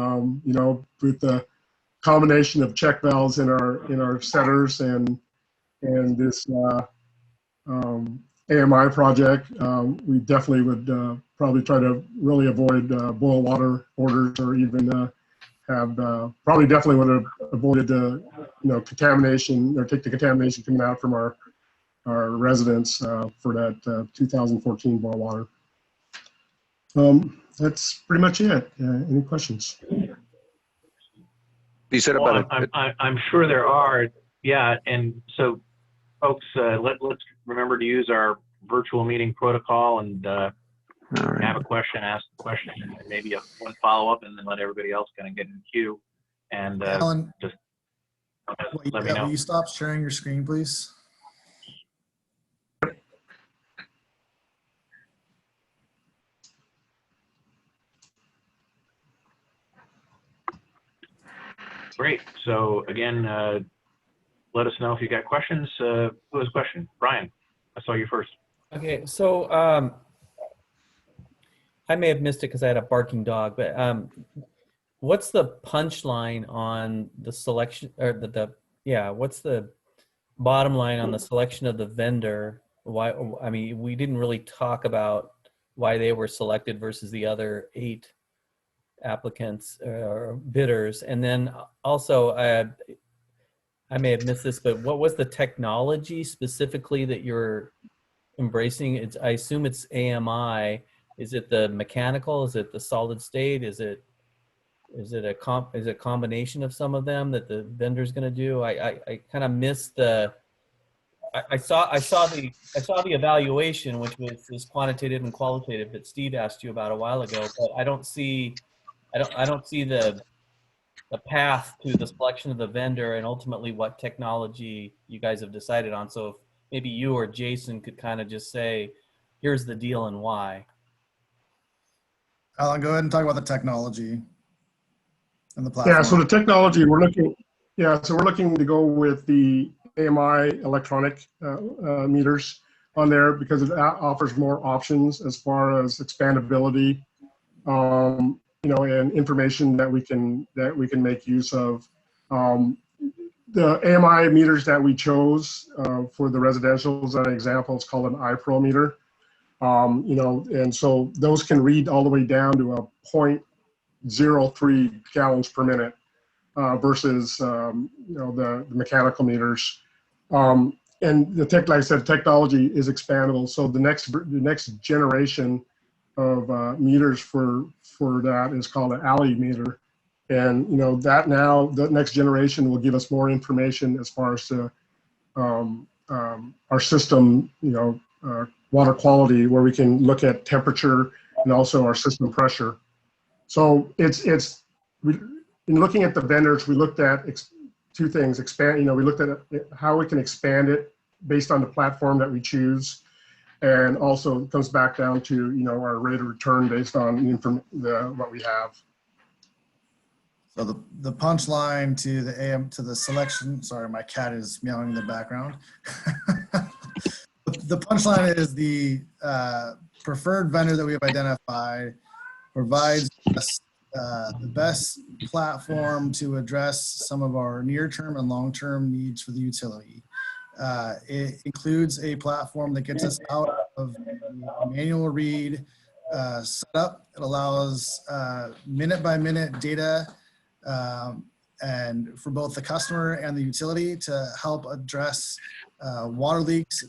With the combination of check valves in our setters and this AMI project, we definitely would probably try to really avoid boil water orders, or even probably definitely would have avoided contamination, or take the contamination coming out from our residents for that 2014 boil water. That's pretty much it. Any questions? You said Well, about I'm sure there are. Yeah, and so folks, let's remember to use our virtual meeting protocol, and all right. have a question, ask the question, and maybe one follow-up, and then let everybody else kind of get in the queue. And Alan, just will let me know. you stop sharing your screen, please? Great. So again, let us know if you got questions. Who has a question? Brian, I saw you first. Okay, so I may have missed it because I had a barking dog, but what's the punchline on the selection, or what's the bottom line on the selection of the vendor? Why? I mean, we didn't really talk about why they were selected versus the other 8 applicants or bidders. And then also, I may have missed this, but what was the technology specifically that you're embracing? I assume it's AMI. Is it the mechanical? Is it the solid state? Is it a combination of some of them that the vendor's going to do? I kind of missed the. I saw the evaluation, which was quantitative and qualitative, that Steve asked you about a while ago, but I don't see the path to the selection of the vendor and ultimately what technology you guys have decided on. So if maybe you or Jason could kind of just say, here's the deal and why. Alan, go ahead and talk about the technology and the platform. Yeah, so the technology we're looking to go with the AMI electronic meters on there, because it offers more options as far as expandability, and information that we can make use of. The AMI meters that we chose for the residential, as an example, it's called an iPro meter. And so those can read all the way down to a 0.03 gallons per minute versus the mechanical meters. And like I said, technology is expandable. So the next generation of meters for that is called an alley meter. And that now the next generation will give us more information as far as our system, water quality, where we can look at temperature and also our system pressure. So in looking at the vendors, we looked at 2 things. We looked at how we can expand it based on the platform that we choose, and also it comes back down to our rate of return based on what we have. So the punchline to the selection. Sorry, my cat is meowing in the background. The punchline is the preferred vendor that we have identified provides us the best platform to address some of our near-term and long-term needs for the utility. It includes a platform that gets us out of the manual read setup. It allows minute-by-minute data and for both the customer and the utility to help address water leaks,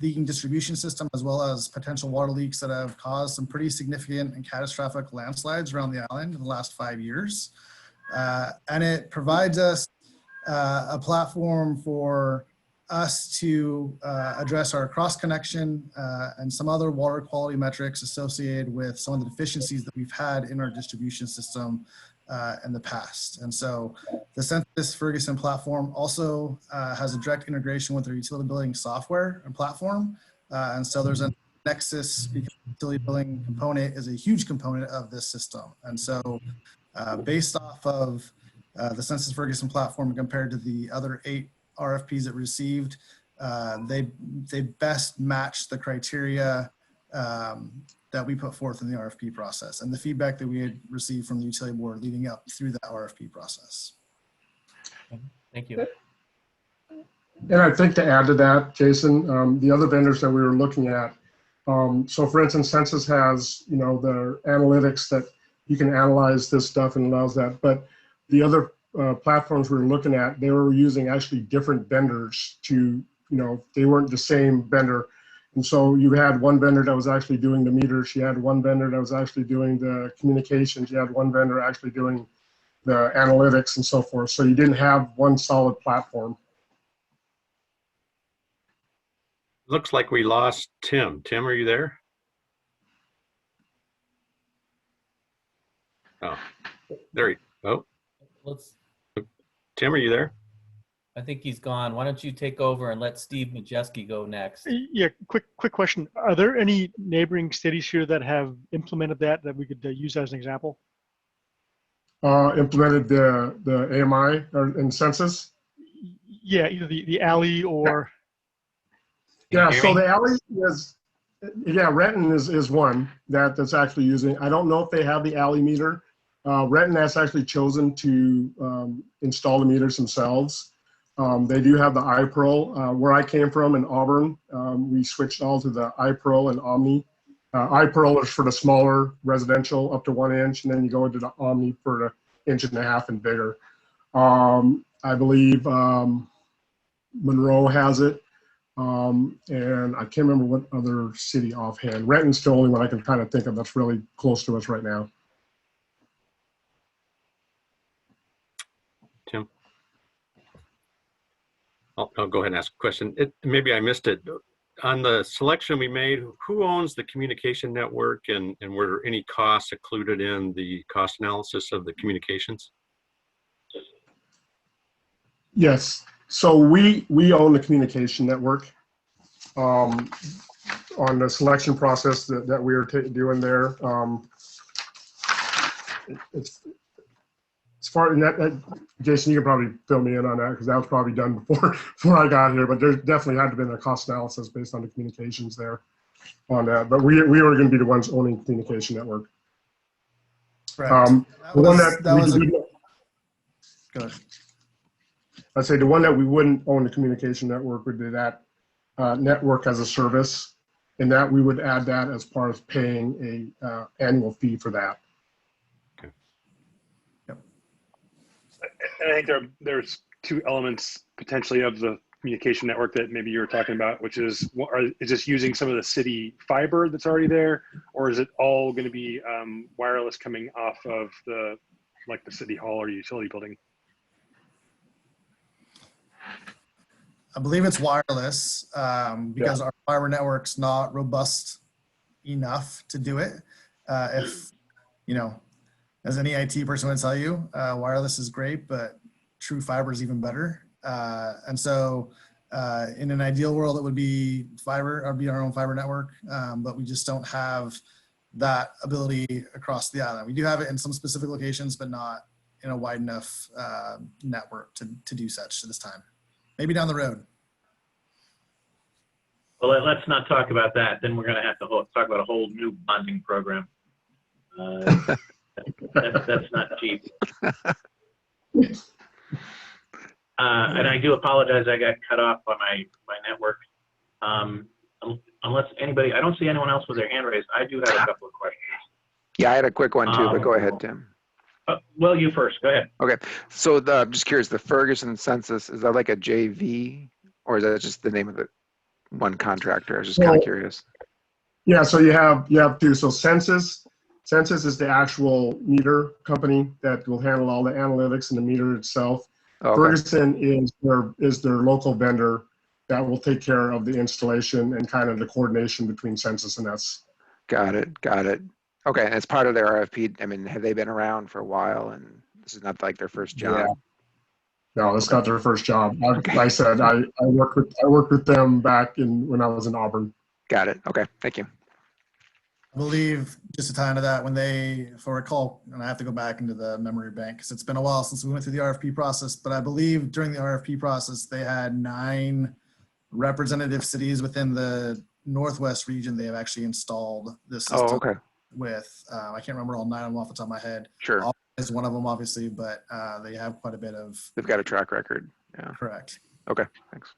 leaking distribution system, as well as potential water leaks that have caused some pretty significant and catastrophic landslides around the island in the last 5 years. And it provides us a platform for us to address our cross connection and some other water quality metrics associated with some of the deficiencies that we've had in our distribution system in the past. And so the Census Ferguson platform also has a direct integration with their utility billing software and platform. And so there's a nexus, because the utility billing component is a huge component of this system. And so based off of the Census Ferguson platform compared to the other 8 RFPs that received, they best match the criteria that we put forth in the RFP process and the feedback that we had received from the utility board leading up through that RFP process. Thank you. And I think to add to that, Jason, the other vendors that we were looking at, so for instance, Census has, their analytics that you can analyze this stuff and allows that. But the other platforms we were looking at, they were using actually different vendors to, they weren't the same vendor. And so you had one vendor that was actually doing the meters. You had one vendor that was actually doing the communications. You had one vendor actually doing the analytics and so forth. So you didn't have one solid platform. Looks like we lost Tim. Tim, are you there? Oh, there he, oh, Let's. Tim, are you there? I think he's gone. Why don't you take over and let Steve Majeski go next? Yeah, quick question. Are there any neighboring cities here that have implemented that we could use as an example? Implemented the AMI in Census? Yeah, either the alley or. Yeah, so the alley is, Renton is one that's actually using. I don't know if they have the alley meter. Renton has actually chosen to install the meters themselves. They do have the iPearl. Where I came from in Auburn, we switched all to the iPearl and Omni. iPearl is for the smaller residential up to 1 inch, and then you go into the Omni for the 1.5 inch and bigger. I believe Monroe has it. And I can't remember what other city offhand. Renton's the only one I can kind of think of that's really close to us right now. Tim? I'll go ahead and ask a question. Maybe I missed it. On the selection we made, who owns the communication network, and were there any costs included in the cost analysis of the communications? Yes. So we own the communication network. On the selection process that we are doing there, it's as far as that, Jason, you can probably fill me in on that because that was probably done before I got here. But there definitely had to been a cost analysis based on the communications there on that. But we were going to be the ones owning the communication network. Right. The one that Go ahead. I'd say the one that we wouldn't own the communication network would be that network as a service, and that we would add that as part of paying a annual fee for that. Okay. Yep. And I think there's two elements potentially of the communication network that maybe you were talking about, which is this using some of the city fiber that's already there, or is it all going to be wireless coming off of the city hall or utility building? I believe it's wireless because our fiber network's not robust enough to do it. If, as any IT person would tell you, wireless is great, but true fiber is even better. And so in an ideal world, it would be fiber or be our own fiber network, but we just don't have that ability across the island. We do have it in some specific locations, but not in a wide enough network to do such at this time. Maybe down the road. Well, let's not talk about that. Then we're going to have to talk about a whole new bonding program. That's not cheap. And I do apologize. I got cut off by my network. Unless anybody, I don't see anyone else with their hand raised. I do have a couple of questions. Yeah, I had a quick one too, but go ahead, Tim. Well, you first. Go ahead. Okay, so I'm just curious, the Ferguson Census, is that like a JV, or is that just the name of the one contractor? I was just kind of curious. Yeah, so you have two. So Census is the actual meter company that will handle all the analytics and the meter itself. Okay. Ferguson is their local vendor that will take care of the installation and kind of the coordination between Census and us. Got it. Okay, and as part of their RFP, I mean, have they been around for a while, and this is not like their first job? Yeah. No, it's not their first job. I said I worked with them back when I was in Auburn. Got it. Okay, thank you. I believe, just to tie into that, if I recall, and I have to go back into the memory bank because it's been a while since we went through the RFP process, but I believe during the RFP process, they had 9 representative cities within the Northwest region, they have actually installed this Oh, system okay. with, I can't remember all 9 of them off the top of my head. Sure. All is one of them, obviously, but they have quite a bit of. They've got a track record. Yeah. Correct. Okay. Thanks.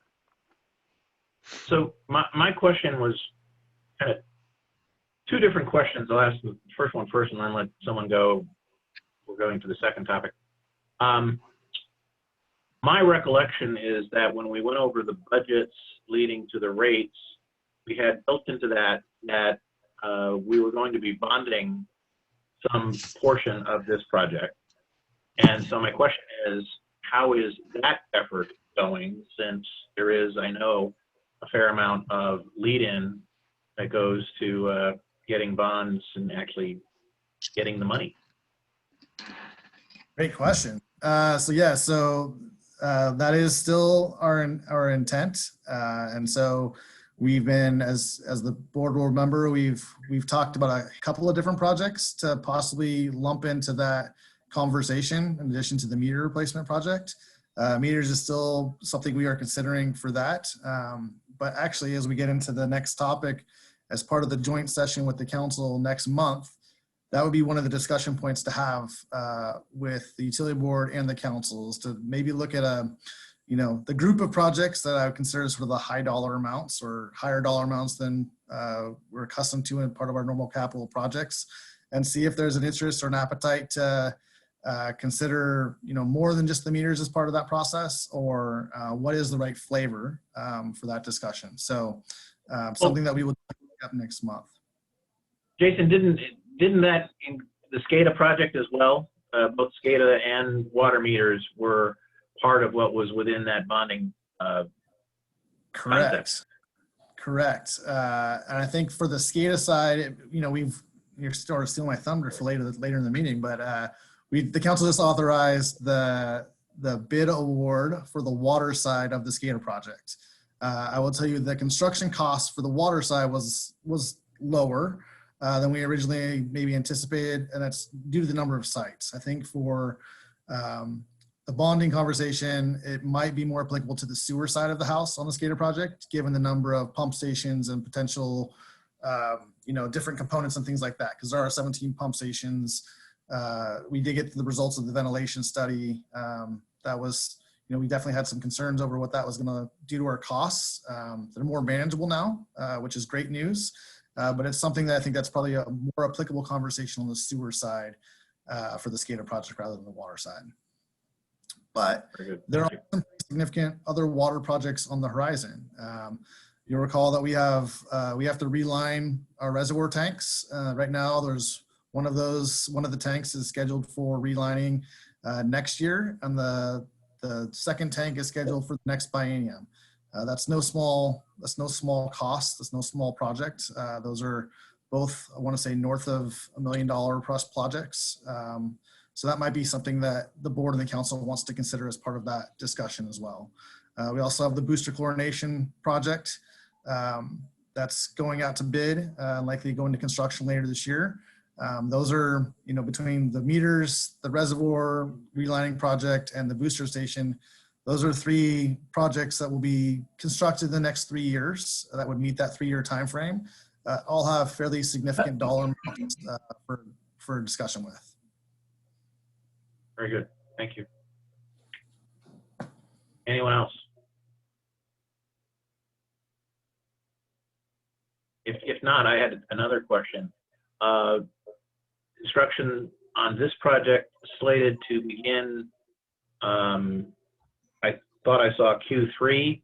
So my question was kind of two different questions. I'll ask the first one first and then let someone go. We're going to the second topic. My recollection is that when we went over the budgets leading to the rates, we had built into that we were going to be bonding some portion of this project. And so my question is, how is that effort going, since there is, I know, a fair amount of lead-in that goes to getting bonds and actually getting the money? Great question. So that is still our intent. And so we've been, as the board will remember, we've talked about a couple of different projects to possibly lump into that conversation in addition to the meter replacement project. Meters is still something we are considering for that. But actually, as we get into the next topic, as part of the joint session with the council next month, that would be one of the discussion points to have with the utility board and the councils, to maybe look at the group of projects that I would consider sort of the high dollar amounts or higher dollar amounts than we're accustomed to in part of our normal capital projects, and see if there's an interest or an appetite to consider more than just the meters as part of that process, or what is the right flavor for that discussion. So something that we will pick up next month. Jason, didn't that in the SCADA project as well? Both SCADA and water meters were part of what was within that bonding concept. Correct. And I think for the SCADA side, you're sort of stealing my thunder for later in the meeting, but the council just authorized the bid award for the water side of the SCADA project. I will tell you the construction cost for the water side was lower than we originally maybe anticipated, and that's due to the number of sites. I think for the bonding conversation, it might be more applicable to the sewer side of the house on the SCADA project, given the number of pump stations and potential, different components and things like that, because there are 17 pump stations. We did get the results of the ventilation study. That was, we definitely had some concerns over what that was going to do to our costs. They're more manageable now, which is great news. But it's something that I think that's probably a more applicable conversation on the sewer side for the SCADA project rather than the water side. But there are some significant other water projects on the horizon. You'll recall that we have to reline our reservoir tanks. Right now, there's one of the tanks is scheduled for relining next year, and the second tank is scheduled for the next biennium. That's no small cost. That's no small project. Those are both, I want to say, north of $1 million plus projects. So that might be something that the board and the council wants to consider as part of that discussion as well. We also have the booster chlorination project that's going out to bid, likely go into construction later this year. Those are, between the meters, the reservoir relining project, and the booster station. Those are 3 projects that will be constructed in the next 3 years that would meet that 3-year time frame. All have fairly significant dollar amounts for discussion with. Very good. Thank you. Anyone else? If not, I had another question. Construction on this project slated to begin, I thought I saw Q3.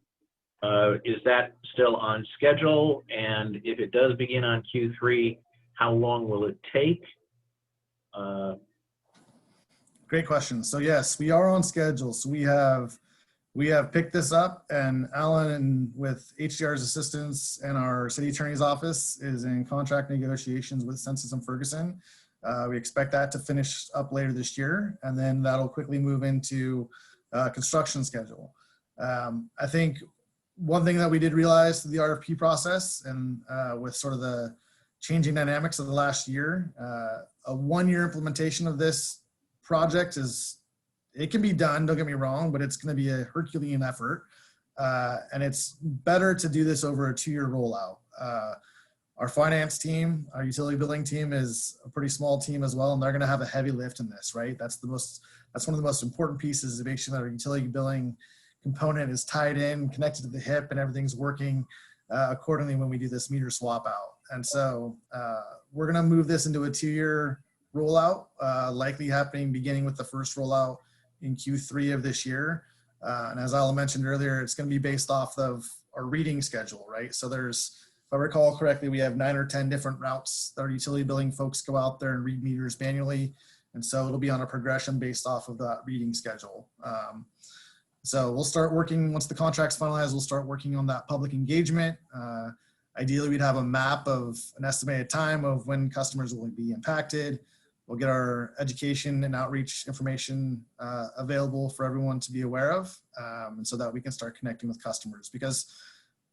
Is that still on schedule? And if it does begin on Q3, how long will it take? Great question. So yes, we are on schedule. So we have picked this up, and Alan, with HDR's assistance and our city attorney's office, is in contract negotiations with Census and Ferguson. We expect that to finish up later this year, and then that'll quickly move into construction schedule. I think one thing that we did realize through the RFP process, and with sort of the changing dynamics of the last year, a 1-year implementation of this project it can be done, don't get me wrong, but it's going to be a Herculean effort. And it's better to do this over a 2-year rollout. Our finance team, our utility billing team is a pretty small team as well, and they're going to have a heavy lift in this, right? That's one of the most important pieces, to make sure that our utility billing component is tied in, connected to the HIP, and everything's working accordingly when we do this meter swap out. And so we're going to move this into a 2-year rollout, likely happening beginning with the first rollout in Q3 of this year. And as Alan mentioned earlier, it's going to be based off of our reading schedule, right? So there's, if I recall correctly, we have 9 or 10 different routes that our utility billing folks go out there and read meters manually. And so it'll be on a progression based off of that reading schedule. So we'll start working, once the contract's finalized, we'll start working on that public engagement. Ideally, we'd have a map of an estimated time of when customers will be impacted. We'll get our education and outreach information available for everyone to be aware of, and so that we can start connecting with customers, because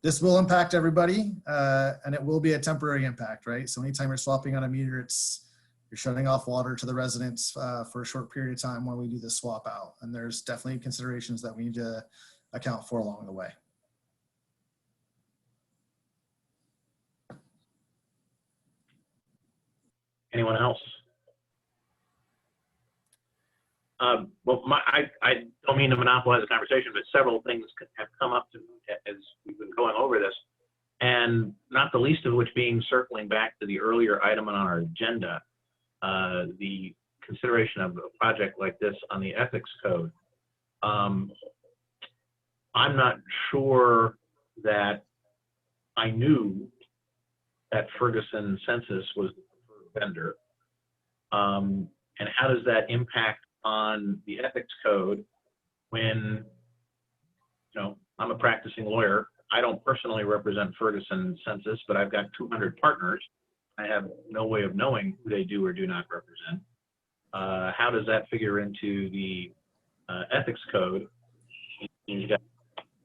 this will impact everybody, and it will be a temporary impact, right? So anytime you're swapping on a meter, you're shutting off water to the residents for a short period of time while we do this swap out. And there's definitely considerations that we need to account for along the way. Anyone else? Well, I don't mean to monopolize the conversation, but several things have come up as we've been going over this, and not the least of which being circling back to the earlier item on our agenda, the consideration of a project like this on the ethics code. I'm not sure that I knew that Ferguson Census was the preferred vendor. And how does that impact on the ethics code when, you know, I'm a practicing lawyer. I don't personally represent Ferguson Census, but I've got 200 partners. I have no way of knowing who they do or do not represent. How does that figure into the ethics code? You've got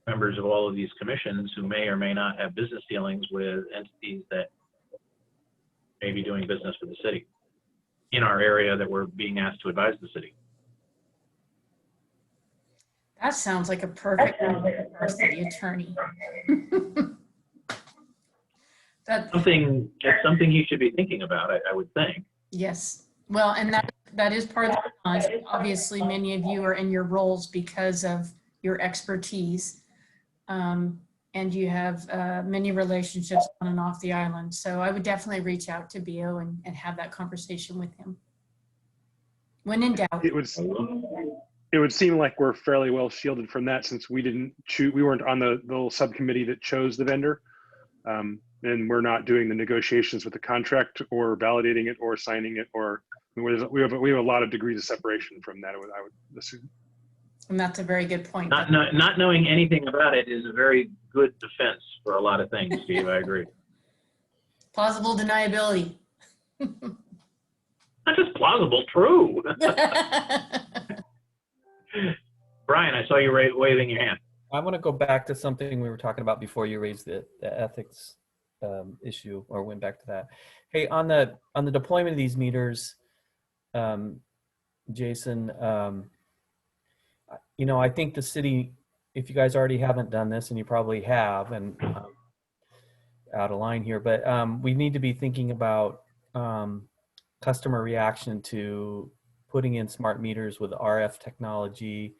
members of all of these commissions who may or may not have business dealings with entities that may be doing business with the city in our area that we're being asked to advise the city. That sounds like a perfect for our city attorney. That's something you should be thinking about, I would think. Yes. Well, and that is part of the challenge. Obviously, many of you are in your roles because of your expertise. And you have many relationships on and off the island. So I would definitely reach out to Bio and have that conversation with him. When in doubt. It would seem like we're fairly well shielded from that, since we weren't on the little subcommittee that chose the vendor. And we're not doing the negotiations with the contract or validating it or signing it, or we have a lot of degrees of separation from that, I would assume. And that's a very good point. Not knowing anything about it is a very good defense for a lot of things, Steve. I agree. Plausible deniability. Not just plausible, true. Brian, I saw you waving your hand. I want to go back to something we were talking about before you raised the ethics issue, or went back to that. Hey, on the deployment of these meters, Jason, you know, I think the city, if you guys already haven't done this, and you probably have, and out of line here, but we need to be thinking about customer reaction to putting in smart meters with RF technology,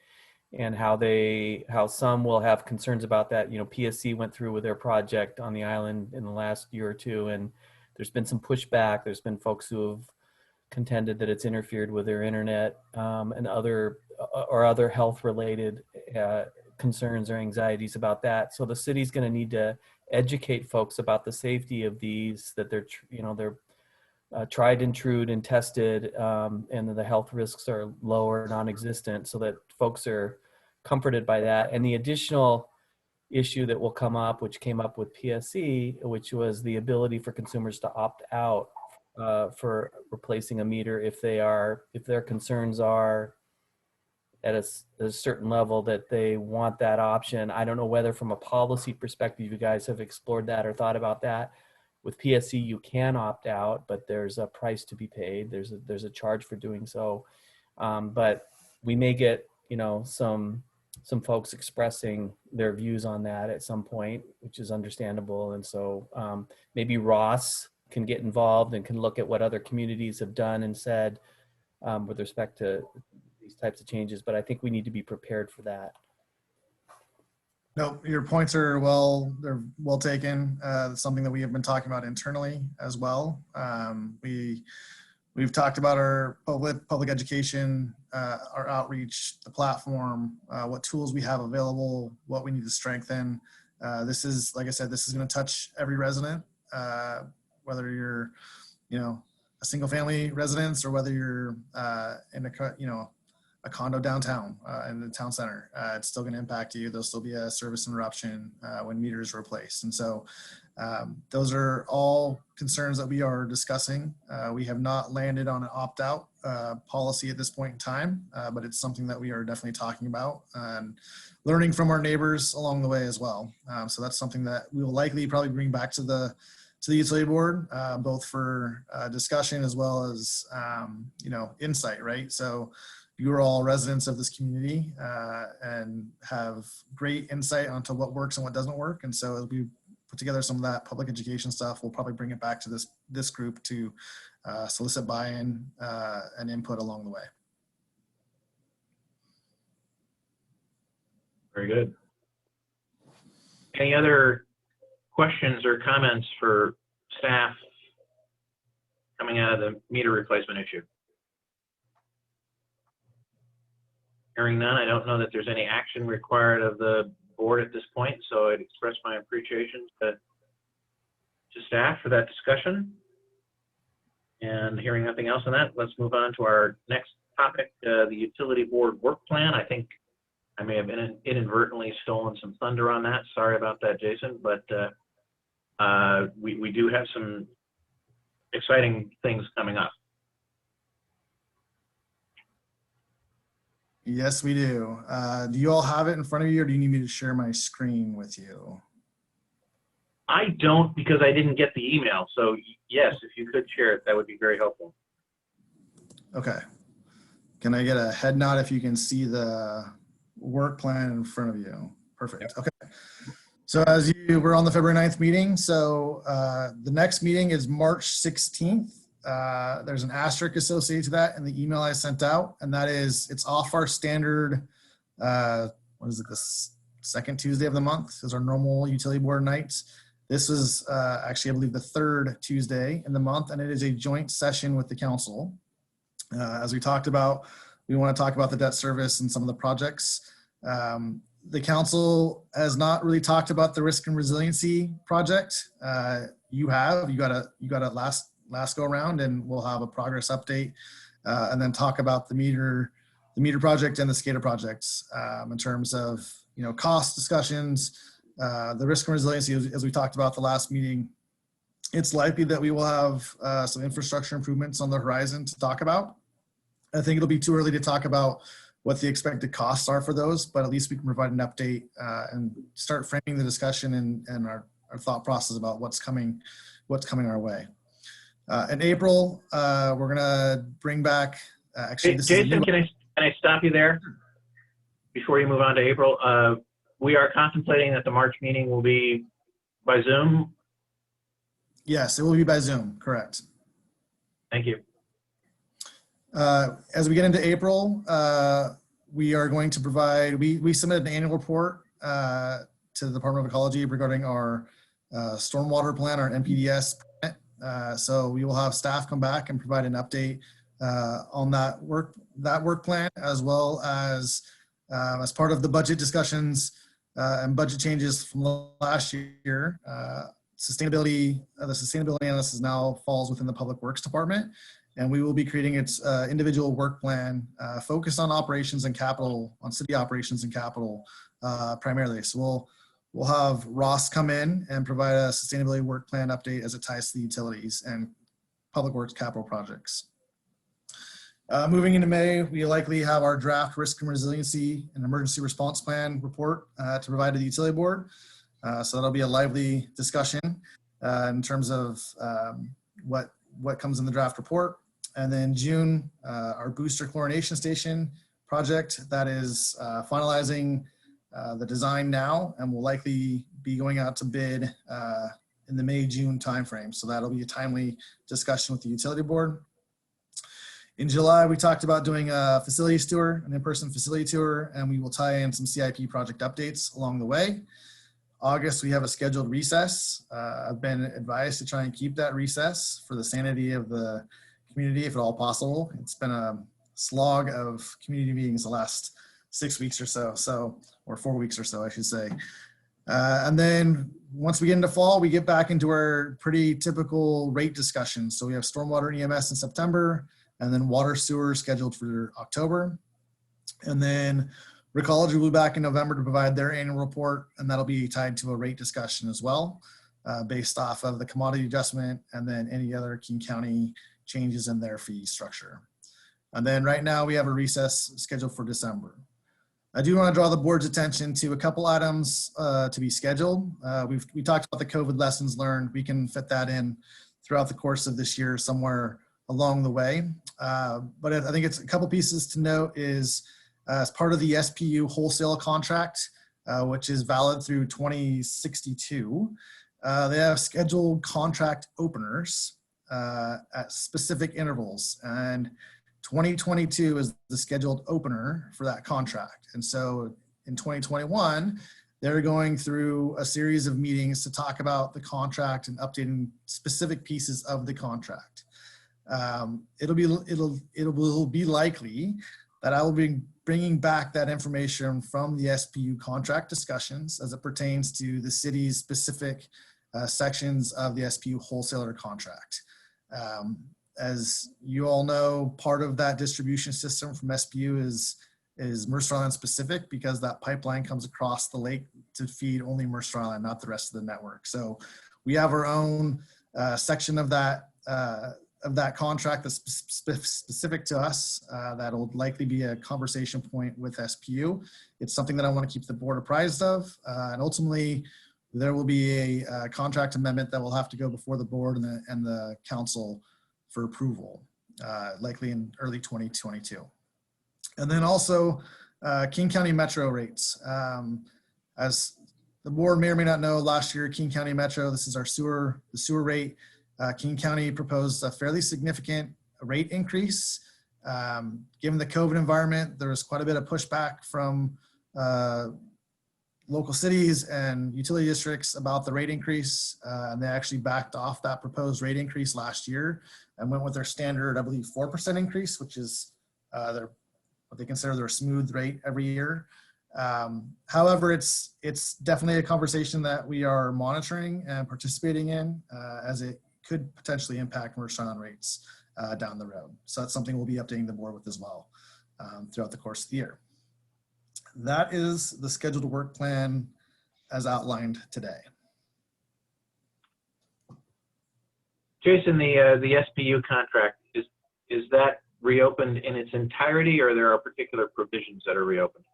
and how some will have concerns about that. You know, PSC went through with their project on the island in the last year or two, and there's been some pushback. There's been folks who have contended that it's interfered with their internet and other health related concerns or anxieties about that. So the city's going to need to educate folks about the safety of these, that they're tried and true and tested, and that the health risks are low or non-existent, so that folks are comforted by that. And the additional issue that will come up, which came up with PSC, which was the ability for consumers to opt out for replacing a meter if their concerns are at a certain level that they want that option. I don't know whether from a policy perspective you guys have explored that or thought about that. With PSC, you can opt out, but there's a price to be paid. There's a charge for doing so. But we may get, you know, some some folks expressing their views on that at some point, which is understandable. And so maybe Ross can get involved and can look at what other communities have done and said with respect to these types of changes. But I think we need to be prepared for that. No, your points are they're well taken. It's something that we have been talking about internally as well. We've talked about our public education, our outreach, the platform, what tools we have available, what we need to strengthen. This is, like I said, this is going to touch every resident, whether you're, a single family residence or whether you're in a condo downtown in the town center. It's still going to impact you. There'll still be a service interruption when meters are replaced. And so those are all concerns that we are discussing. We have not landed on an opt-out policy at this point in time, but it's something that we are definitely talking about and learning from our neighbors along the way as well. So that's something that we will likely probably bring back to the utility board, both for discussion as well as insight, right? So you are all residents of this community and have great insight onto what works and what doesn't work. And so as we put together some of that public education stuff, we'll probably bring it back to this group to solicit buy-in and input along the way. Very good. Any other questions or comments for staff coming out of the meter replacement issue? Hearing none, I don't know that there's any action required of the board at this point, so I'd express my appreciation to staff for that discussion. And hearing nothing else on that, let's move on to our next topic, the utility board work plan. I think I may have inadvertently stolen some thunder on that. Sorry about that, Jason, but we do have some exciting things coming up. Yes, we do. Do you all have it in front of you, or do you need me to share my screen with you? I don't, because I didn't get the email. So yes, if you could share it, that would be very helpful. Okay. Can I get a head nod if you can see the work plan in front of you? Perfect. Okay. So as we're on the February 9th meeting. So the next meeting is March 16th. There's an asterisk associated to that in the email I sent out, and that is it's off our standard, what is it, this second Tuesday of the month is our normal utility board nights. This is actually, I believe, the third Tuesday in the month, and it is a joint session with the council. As we talked about, we want to talk about the debt service and some of the projects. The council has not really talked about the risk and resiliency project. You got a last go around, and we'll have a progress update and then talk about the meter project and the SCADA projects in terms of cost discussions, the risk and resiliency, as we talked about the last meeting. It's likely that we will have some infrastructure improvements on the horizon to talk about. I think it'll be too early to talk about what the expected costs are for those, but at least we can provide an update and start framing the discussion and our thought process about what's coming our way. In April, we're gonna bring back, actually, this Jason, can I stop you there before you move on to April? We are contemplating that the March meeting will be by Zoom. Yes, it will be by Zoom, correct. Thank you. As we get into April, we are going to provide, we submitted an annual report to the Department of Ecology regarding our stormwater plan, our NPDS. So we will have staff come back and provide an update on that work plan, as well as part of the budget discussions and budget changes from last year. The sustainability analysis now falls within the Public Works Department, and we will be creating its individual work plan focused on operations and capital, on city operations and capital primarily. So we'll have Ross come in and provide a sustainability work plan update as it ties to the utilities and public works capital projects. Moving into May, we likely have our draft risk and resiliency and emergency response plan report to provide to the utility board. So that'll be a lively discussion in terms of what comes in the draft report. And then June, our booster chlorination station project that is finalizing the design now and will likely be going out to bid in the May-June timeframe. So that'll be a timely discussion with the utility board. In July, we talked about doing a facilities tour, an in-person facility tour, and we will tie in some CIP project updates along the way. August, we have a scheduled recess. I've been advised to try and keep that recess for the sanity of the community, if at all possible. It's been a slog of community meetings the last 6 weeks or so, or 4 weeks or so, I should say. And then once we get into fall, we get back into our pretty typical rate discussions. So we have stormwater and EMS in September, and then water sewer scheduled for October. And then Recology will be back in November to provide their annual report, and that'll be tied to a rate discussion as well, based off of the commodity adjustment and then any other King County changes in their fee structure. And then right now we have a recess scheduled for December. I do want to draw the board's attention to a couple items to be scheduled. We talked about the COVID lessons learned. We can fit that in throughout the course of this year somewhere along the way. But I think it's a couple pieces to note is as part of the SPU wholesale contract, which is valid through 2062, they have scheduled contract openers at specific intervals. And 2022 is the scheduled opener for that contract. And so in 2021, they're going through a series of meetings to talk about the contract and updating specific pieces of the contract. It will be likely that I will be bringing back that information from the SPU contract discussions as it pertains to the city's specific sections of the SPU wholesaler contract. As you all know, part of that distribution system from SPU is Mercer Island specific, because that pipeline comes across the lake to feed only Mercer Island, not the rest of the network. So we have our own section of that contract that's specific to us. That'll likely be a conversation point with SPU. It's something that I want to keep the board apprised of. And ultimately, there will be a contract amendment that will have to go before the board and the council for approval, likely in early 2022. And then also King County Metro rates. As the board may or may not know, last year, King County Metro, this is our sewer rate. King County proposed a fairly significant rate increase. Given the COVID environment, there was quite a bit of pushback from local cities and utility districts about the rate increase. And they actually backed off that proposed rate increase last year and went with their standard, I believe, 4% increase, which is what they consider their smooth rate every year. However, it's definitely a conversation that we are monitoring and participating in as it could potentially impact Mercer Island rates down the road. So that's something we'll be updating the board with as well throughout the course of the year. That is the scheduled work plan as outlined today. Jason, the SPU contract, is that reopened in its entirety, or there are particular provisions that are reopened?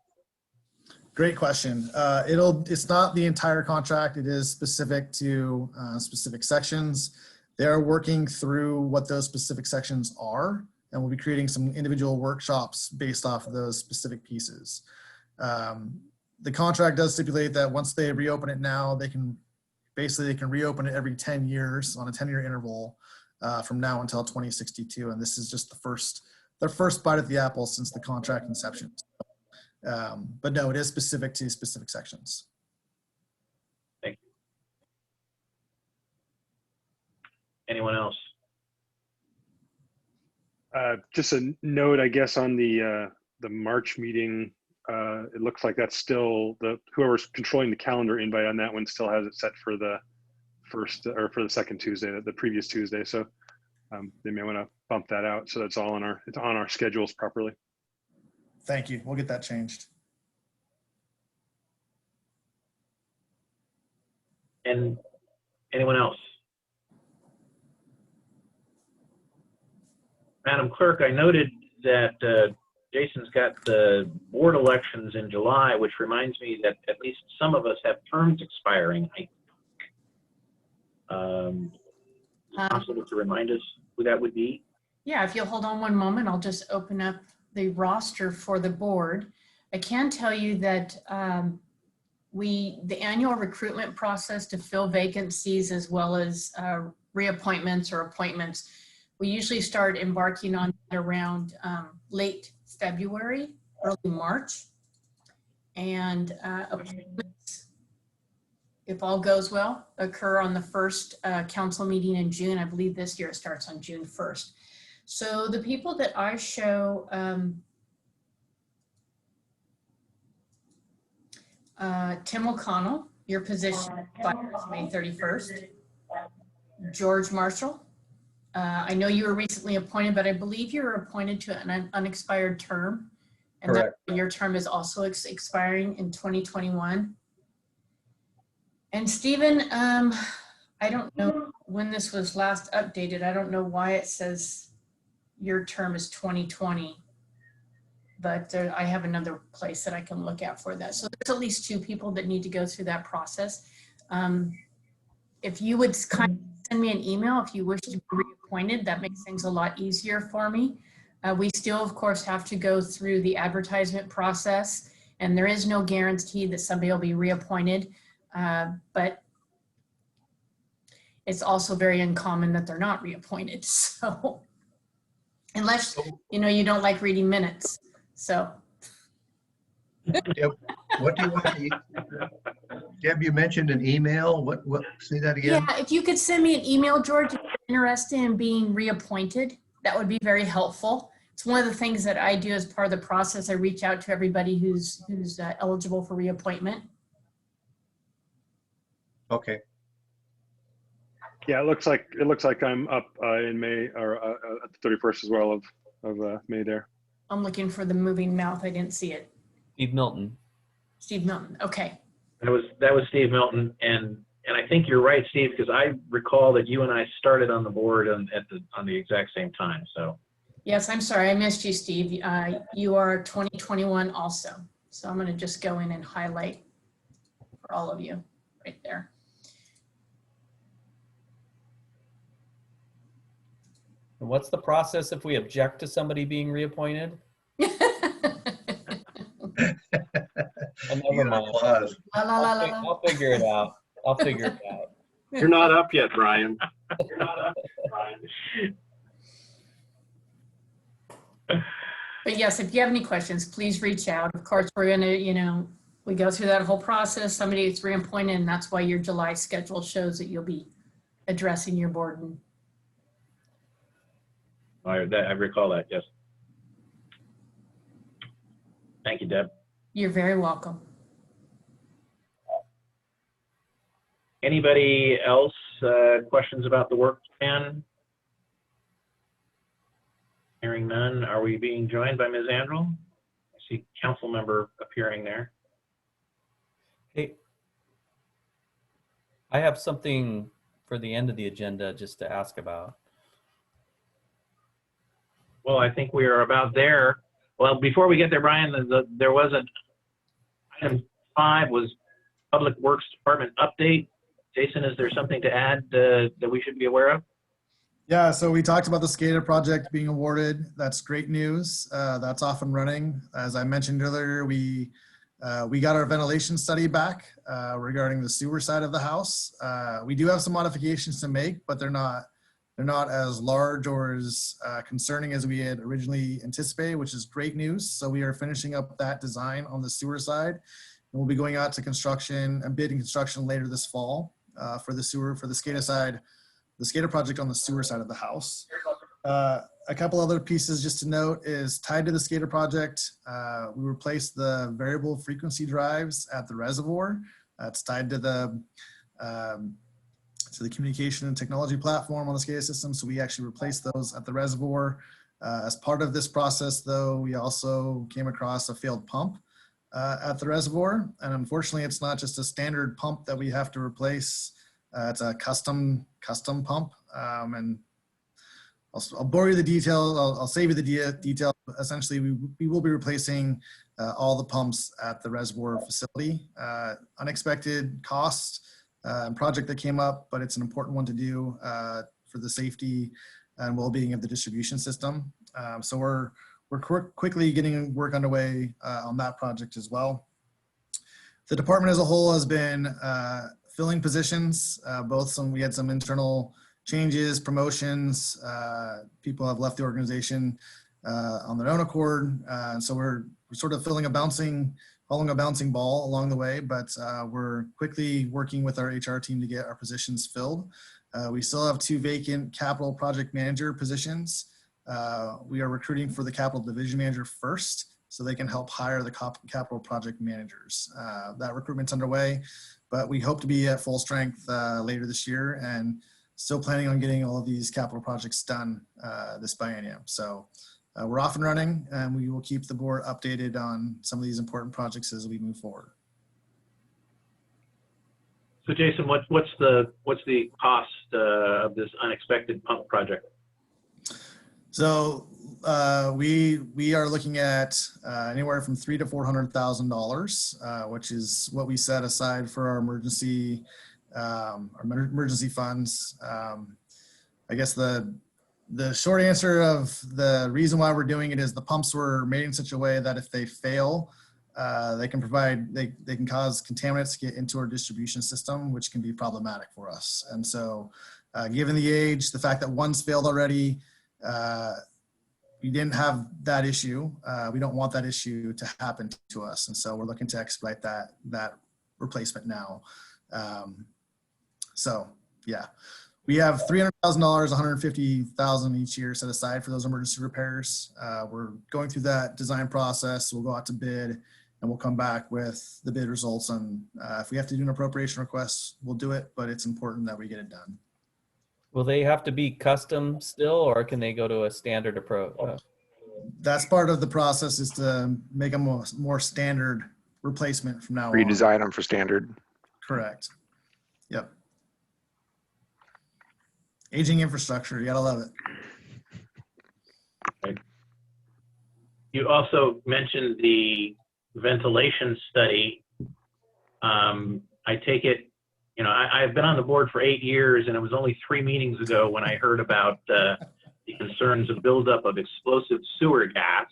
Great question. It's not the entire contract. It is specific to specific sections. They're working through what those specific sections are, and we'll be creating some individual workshops based off of those specific pieces. The contract does stipulate that once they reopen it now, they can reopen it every 10 years on a 10-year interval from now until 2062. And this is just their first bite at the apple since the contract inception. But no, it is specific to specific sections. Thank you. Anyone else? Just a note, I guess, on the March meeting. It looks like that's still whoever's controlling the calendar invite on that one still has it set for the second Tuesday, the previous Tuesday. So they may want to bump that out. So that's all it's on our schedules properly. Thank you. We'll get that changed. And anyone else? Madam Clerk, I noted that Jason's got the board elections in July, which reminds me that at least some of us have terms expiring. Possible to remind us who that would be? Yeah, if you'll hold on one moment, I'll just open up the roster for the board. I can tell you that the annual recruitment process to fill vacancies as well as reappointments or appointments, we usually start embarking on around late February, early March. And appointments, if all goes well, occur on the first council meeting in June. I believe this year it starts on June 1st. So the people that I show, Tim O'Connell, your position expires May 31st. George Marshall, I know you were recently appointed, but I believe you were appointed to an unexpired term. And that your term is also expiring in 2021. And Stephen, I don't know when this was last updated. I don't know why it says your term is 2020, but I have another place that I can look at for that. So there's at least 2 people that need to go through that process. If you would kind of send me an email if you wish to be reappointed, that makes things a lot easier for me. We still, of course, have to go through the advertisement process, and there is no guarantee that somebody will be reappointed, but it's also very uncommon that they're not reappointed. So unless, you don't like reading minutes. So. Deb, what do you want to eat? Deb, you mentioned an email. What, say that again? Yeah, if you could send me an email, George, if you're interested in being reappointed, that would be very helpful. It's one of the things that I do as part of the process. I reach out to everybody who's eligible for reappointment. Okay. Yeah, it looks like I'm up in May or at the 31st as well of May there. I'm looking for the moving mouth. I didn't see it. Steve Milton. Steve Milton. Okay. That was Steve Milton, and I think you're right, Steve, because I recall that you and I started on the board on the exact same time. So. Yes, I'm sorry, I missed you, Steve. You are 2021 also. So I'm going to just go in and highlight for all of you right there. And what's the process if we object to somebody being reappointed? Never mind. I'll figure it out. You're not up yet, Brian. But yes, if you have any questions, please reach out. Of course, we're going to, we go through that whole process. Somebody gets reappointed, and that's why your July schedule shows that you'll be addressing your board. I recall that, yes. Thank you, Deb. You're very welcome. Anybody else questions about the work plan? Hearing none, are we being joined by Ms. Andrel? I see council member appearing there. Hey, I have something for the end of the agenda just to ask about. Well, I think we are about there. Well, before we get there, Brian, there was an item 5 was Public Works Department update. Jason, is there something to add that we should be aware of? Yeah, so we talked about the SCADA project being awarded. That's great news. That's off and running. As I mentioned earlier, we got our ventilation study back regarding the sewer side of the house. We do have some modifications to make, but they're not as large or as concerning as we had originally anticipated, which is great news. So we are finishing up that design on the sewer side. And we'll be going out to construction and bidding construction later this fall for the SCADA side, the SCADA project on the sewer side of the house. A couple other pieces just to note is tied to the SCADA project. We replaced the variable frequency drives at the reservoir. It's tied to the communication and technology platform on the SCADA system. So we actually replaced those at the reservoir. As part of this process, though, we also came across a failed pump at the reservoir. And unfortunately, it's not just a standard pump that we have to replace. It's a custom pump. And I'll bore you the details. I'll save you the detail. Essentially, we will be replacing all the pumps at the reservoir facility. Unexpected cost and project that came up, but it's an important one to do for the safety and well-being of the distribution system. So we're we're quickly getting work underway on that project as well. The department as a whole has been filling positions, we had some internal changes, promotions, people have left the organization on their own accord. So we're sort of following a bouncing ball along the way, but we're quickly working with our HR team to get our positions filled. We still have 2 vacant capital project manager positions. We are recruiting for the capital division manager first, so they can help hire the capital project managers. That recruitment's underway, but we hope to be at full strength later this year, and still planning on getting all of these capital projects done this biennium. So we're off and running, and we will keep the board updated on some of these important projects as we move forward. So Jason, what's the cost of this unexpected pump project? So we are looking at anywhere from $300,000 to $400,000, which is what we set aside for our emergency funds. I guess the short answer of the reason why we're doing it is the pumps were made in such a way that if they fail, they can cause contaminants to get into our distribution system, which can be problematic for us. And so given the age, the fact that one's failed already, we didn't have that issue. We don't want that issue to happen to us. And so we're looking to expedite that replacement now. So yeah, we have $300,000, $150,000 each year set aside for those emergency repairs. We're going through that design process. We'll go out to bid, and we'll come back with the bid results. And if we have to do an appropriation request, we'll do it, but it's important that we get it done. Will they have to be custom still, or can they go to a standard approach? That's part of the process, is to make a more standard replacement from now on. Redesign them for standard. Correct. Yep. Aging infrastructure, you gotta love it. Right. You also mentioned the ventilation study. I take it, I've been on the board for 8 years, and it was only 3 meetings ago when I heard about the concerns of buildup of explosive sewer gas.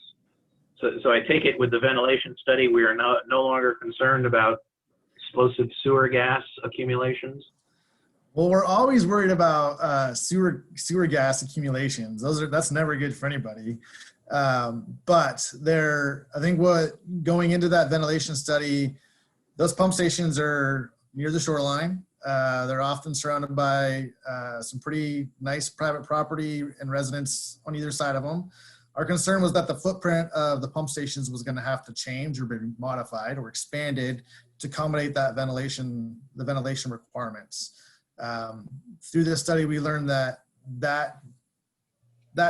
So I take it with the ventilation study, we are no longer concerned about explosive sewer gas accumulations? Well, we're always worried about sewer gas accumulations. That's never good for anybody. But I think going into that ventilation study, those pump stations are near the shoreline. They're often surrounded by some pretty nice private property and residents on either side of them. Our concern was that the footprint of the pump stations was going to have to change or be modified or expanded to accommodate the ventilation requirements. Through this study, we learned that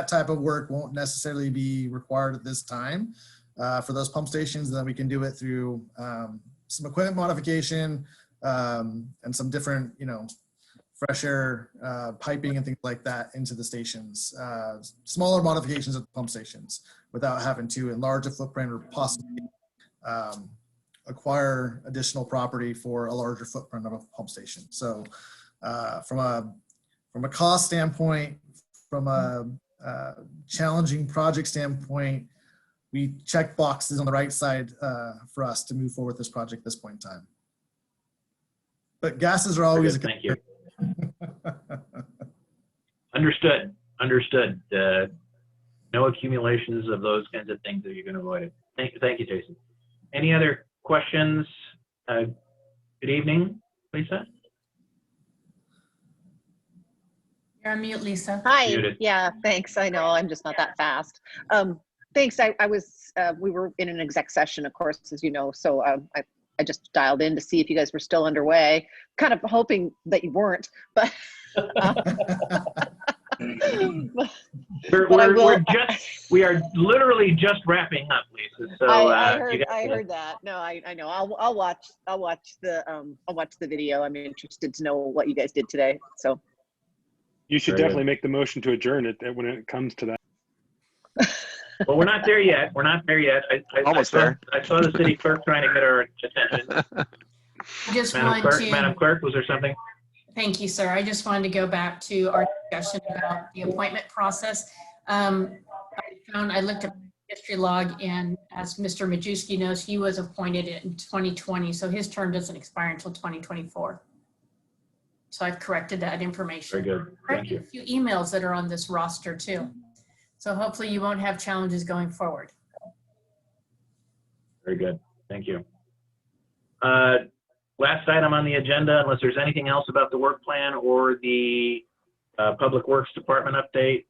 type of work won't necessarily be required at this time for those pump stations, and then we can do it through some equipment modification and some different, fresh air piping and things like that into the stations. Smaller modifications at the pump stations without having to enlarge a footprint or possibly acquire additional property for a larger footprint of a pump station. So from a cost standpoint, from a challenging project standpoint, we check boxes on the right side for us to move forward with this project at this point in time. But gases are always Thank you. Understood. No accumulations of those kinds of things that you can avoid. Thank you, Jason. Any other questions? Good evening, Lisa. You're on mute, Lisa. Hi. Muted. Yeah, thanks. I know I'm just not that fast. Thanks. We were in an exec session, of course, as you know, so I just dialed in to see if you guys were still underway, kind of hoping that you weren't, but we are literally just wrapping up, Lisa. So I heard that. No, I know. I'll watch the video. I'm interested to know what you guys did today. So you should definitely make the motion to adjourn it when it comes to that. Well, we're not there yet. Almost there. I saw the city clerk trying to get our attention. I just wanted to. Madam Clerk, was there something? Thank you, sir. I just wanted to go back to our discussion about the appointment process. I looked at history log. And as Mr. Majewski knows, he was appointed in 2020, so his term doesn't expire until 2024. So I've corrected that information. Very good. Thank you. A few emails that are on this roster too. So hopefully you won't have challenges going forward. Very good. Thank you. Last item on the agenda, unless there's anything else about the work plan or the Public Works Department update,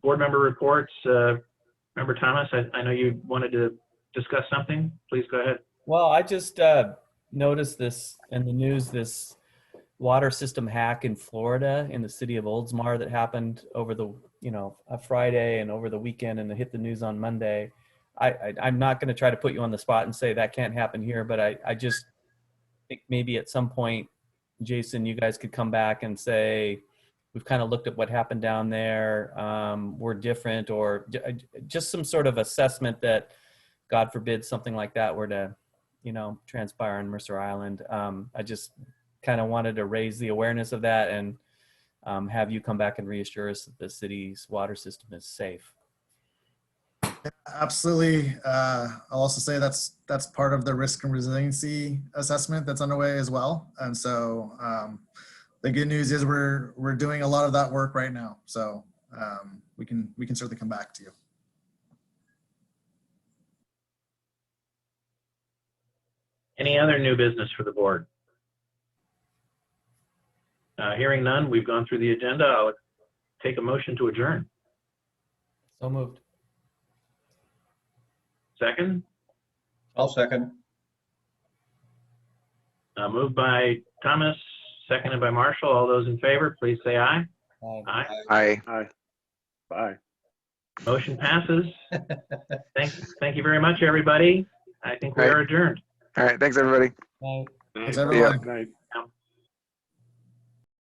board member reports. Member Thomas, I know you wanted to discuss something. Please go ahead. Well, I just noticed this in the news, this water system hack in Florida in the city of Oldsmar that happened over the, a Friday and over the weekend, and it hit the news on Monday. I'm not going to try to put you on the spot and say that can't happen here, but I just think maybe at some point, Jason, you guys could come back and say, we've kind of looked at what happened down there. We're different, or just some sort of assessment that, God forbid, something like that were to, transpire on Mercer Island. I just kind of wanted to raise the awareness of that and have you come back and reassure us that the city's water system is safe. Absolutely. I'll also say that's part of the risk and resiliency assessment that's underway as well. And so the good news is we're doing a lot of that work right now. So we can certainly come back to you. Any other new business for the board? Hearing none, we've gone through the agenda. I'll take a motion to adjourn. So moved. Second? I'll second. Moved by Thomas, seconded by Marshall. All those in favor, please say aye. Aye. Aye. Aye. Bye. Motion passes. Thank you very much, everybody. I think we are adjourned. All right. Thanks, everybody. Aye. Thanks, Night. everyone. Night.